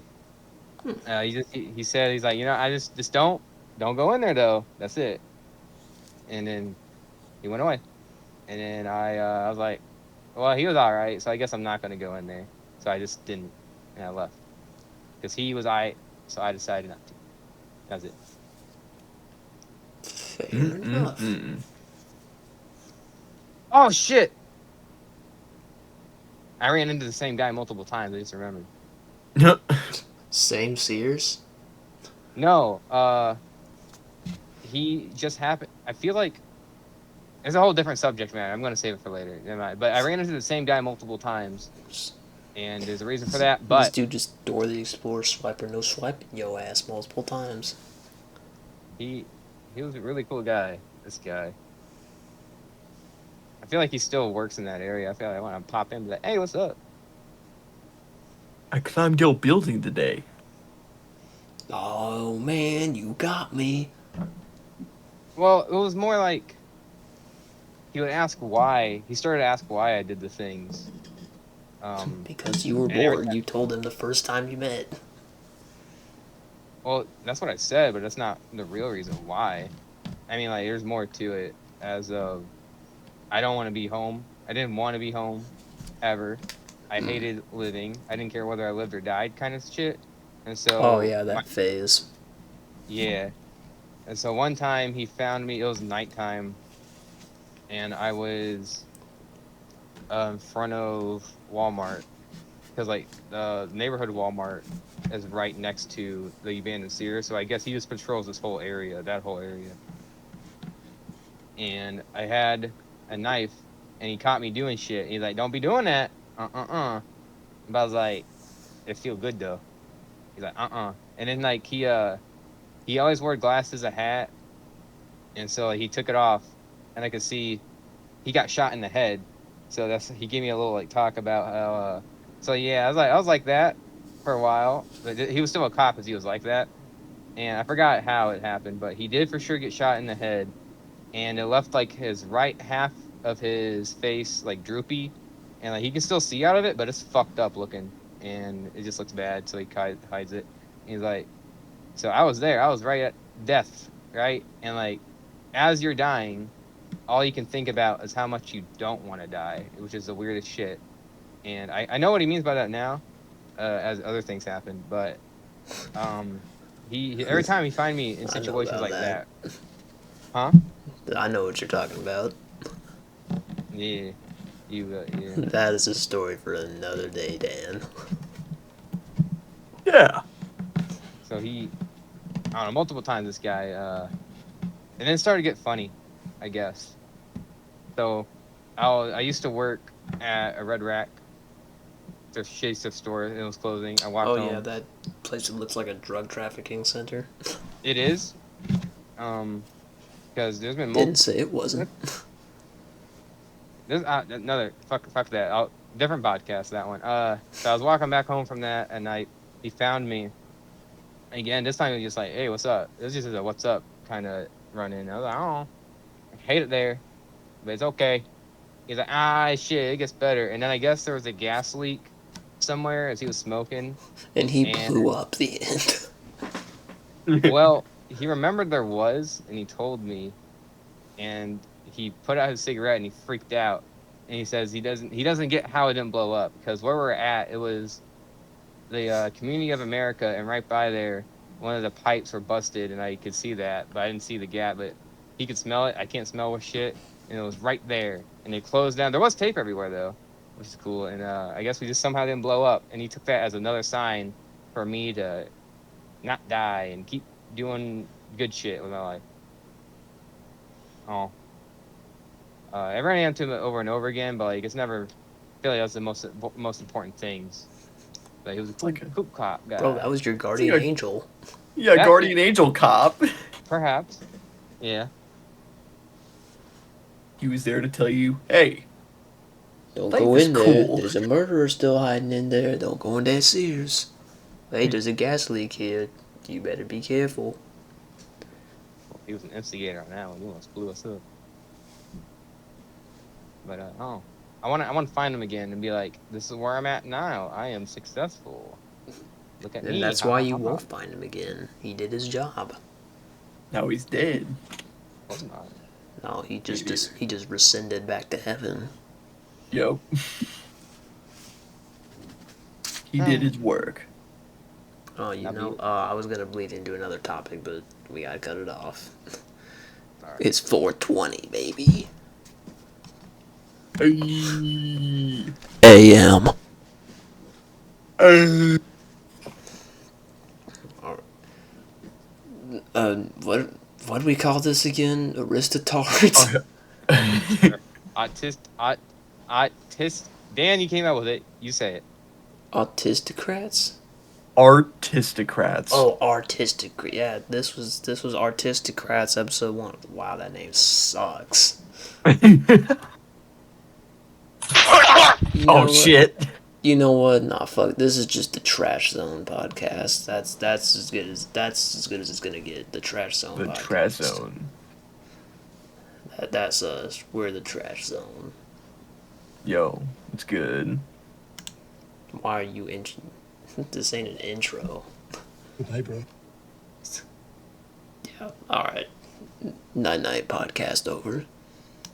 He said he's like, I just don't go in there though. That's it. And then he went away. And then I was like, well, he was all right, so I guess I'm not gonna go in there. So I just didn't, and I left because he was all right. So I decided not to. That's it. Fair enough. Oh shit! I ran into the same guy multiple times. I just remembered. Same Sears? No, he just happened. I feel like it's a whole different subject matter. I'm gonna save it for later. Never mind. But I ran into the same guy multiple times, and there's a reason for that. This But dude just Dora the Explorer swiper no swiping yo ass multiple times. he he was a really cool guy. This guy. I feel like he still works in that area. I feel like I want to pop in and be like, hey, what's up? I climbed your building today. Oh man, you got me. Well, it was more like he would ask why. He started to ask why I did the things. Because you were And every bored. You told him the first time you met. well, that's what I said, but that's not the real reason why. I mean, like, there's more to it. As of, I don't want to be home. I didn't want to be home ever. I hated living. I didn't care whether I lived or died, kind of shit. And Oh so, yeah, that phase. yeah. And so one time he found me. It was nighttime, and I was in front of Walmart because like the neighborhood Walmart is right next to the abandoned Sears. So I guess he just patrols this whole area, that whole area. And I had a knife, and he caught me doing shit. He's like, "Don't be doing that." But I was like, "It feel good though." He's like, And then like he always wore glasses, a hat, and so he took it off, and I could see he got shot in the head. So that's he gave me a little like talk about how. So yeah, I was like that for a while, but he was still a cop as he was like that, and I forgot how it happened, but he did for sure get shot in the head, and it left like his right half of his face like droopy, and like he can still see out of it, but it's fucked up looking, and it just looks bad, so he hides it. And he's like, so I was there, I was right at death, right, and like as you're dying all you can think about is how much you don't want to die, which is the weirdest shit. And I know what he means by that now, as other things happen. But he every time he find me in I know situations about like that. that, huh? I know what you're talking about. Yeah, yeah. That is a story for another day, Dan. Yeah. So I don't know, multiple times this guy, and then it started to get funny, I guess. So I used to work at a Red Rack, the shitty stuff store. It was closing. I walked Oh yeah, home. that place that looks like a drug trafficking center. It is, um, because there's been Didn't multiple. say it wasn't. This another fuck that. Different podcast that one. So I was walking back home from that at night. He found me again. This time he was just like, "Hey, what's up?" It was just a "what's up" kind of run in. I was like, "Oh, I hate it there, but it's okay." He's like, "Ah, shit, it gets better." And then I guess there was a gas leak somewhere as he was smoking, And he and blew up the end. well, he remembered there was, and he told me, and he put out his cigarette and he freaked out. And he says he doesn't get how it didn't blow up because where we're at, it was the community of America, and right by there, one of the pipes were busted, and I could see that, but I didn't see the gap. But he could smell it. I can't smell with shit, and it was right there. And they closed down. There was tape everywhere though, which is cool. And I guess we just somehow didn't blow up. And he took that as another sign for me to not die and keep doing good shit with my life. Oh. I ran into him over and over again, but like it's never. I feel like that's the most important things. Like he was a cool cop guy. Bro, that was your guardian like- angel. Yeah, That- guardian angel cop. Perhaps. Yeah. He was there to tell you, hey, Don't Life go is in there. cool. There's a murderer still hiding in there. Don't go in that Sears. Hey, there's a gas leak here. You better be careful. He was an instigator on that one. He almost blew us up. But I want to find him again and be like, this is where I'm at now. I am successful. Look at me. And that's Ha, why ha, you ha, won't find him again. He did his job. now he's dead. ha. Of course not. No, he just rescinded back to heaven. Yo. He did his work. Oh, you That'd know, be- I was gonna bleed into another topic, but we gotta cut it off. Alright. It's 4:20, baby. Hey. A.M. What do we call this again? Aristocrats? Autist. Dan, you came out with it. You say it. Artistocrats? Artistocrats. Oh, artistic. Yeah, this was Artistocrats episode 1. Wow, that name sucks. You know Oh what? shit. You know what? Nah, fuck. This is just the Trash Zone podcast. That's as good as it's gonna get. The Trash Zone The podcast. Trash Zone. That's us. We're the Trash Zone. Yo, it's good. Why are you in? This ain't an intro. Hey, bro. Yeah. All right. Night night podcast over.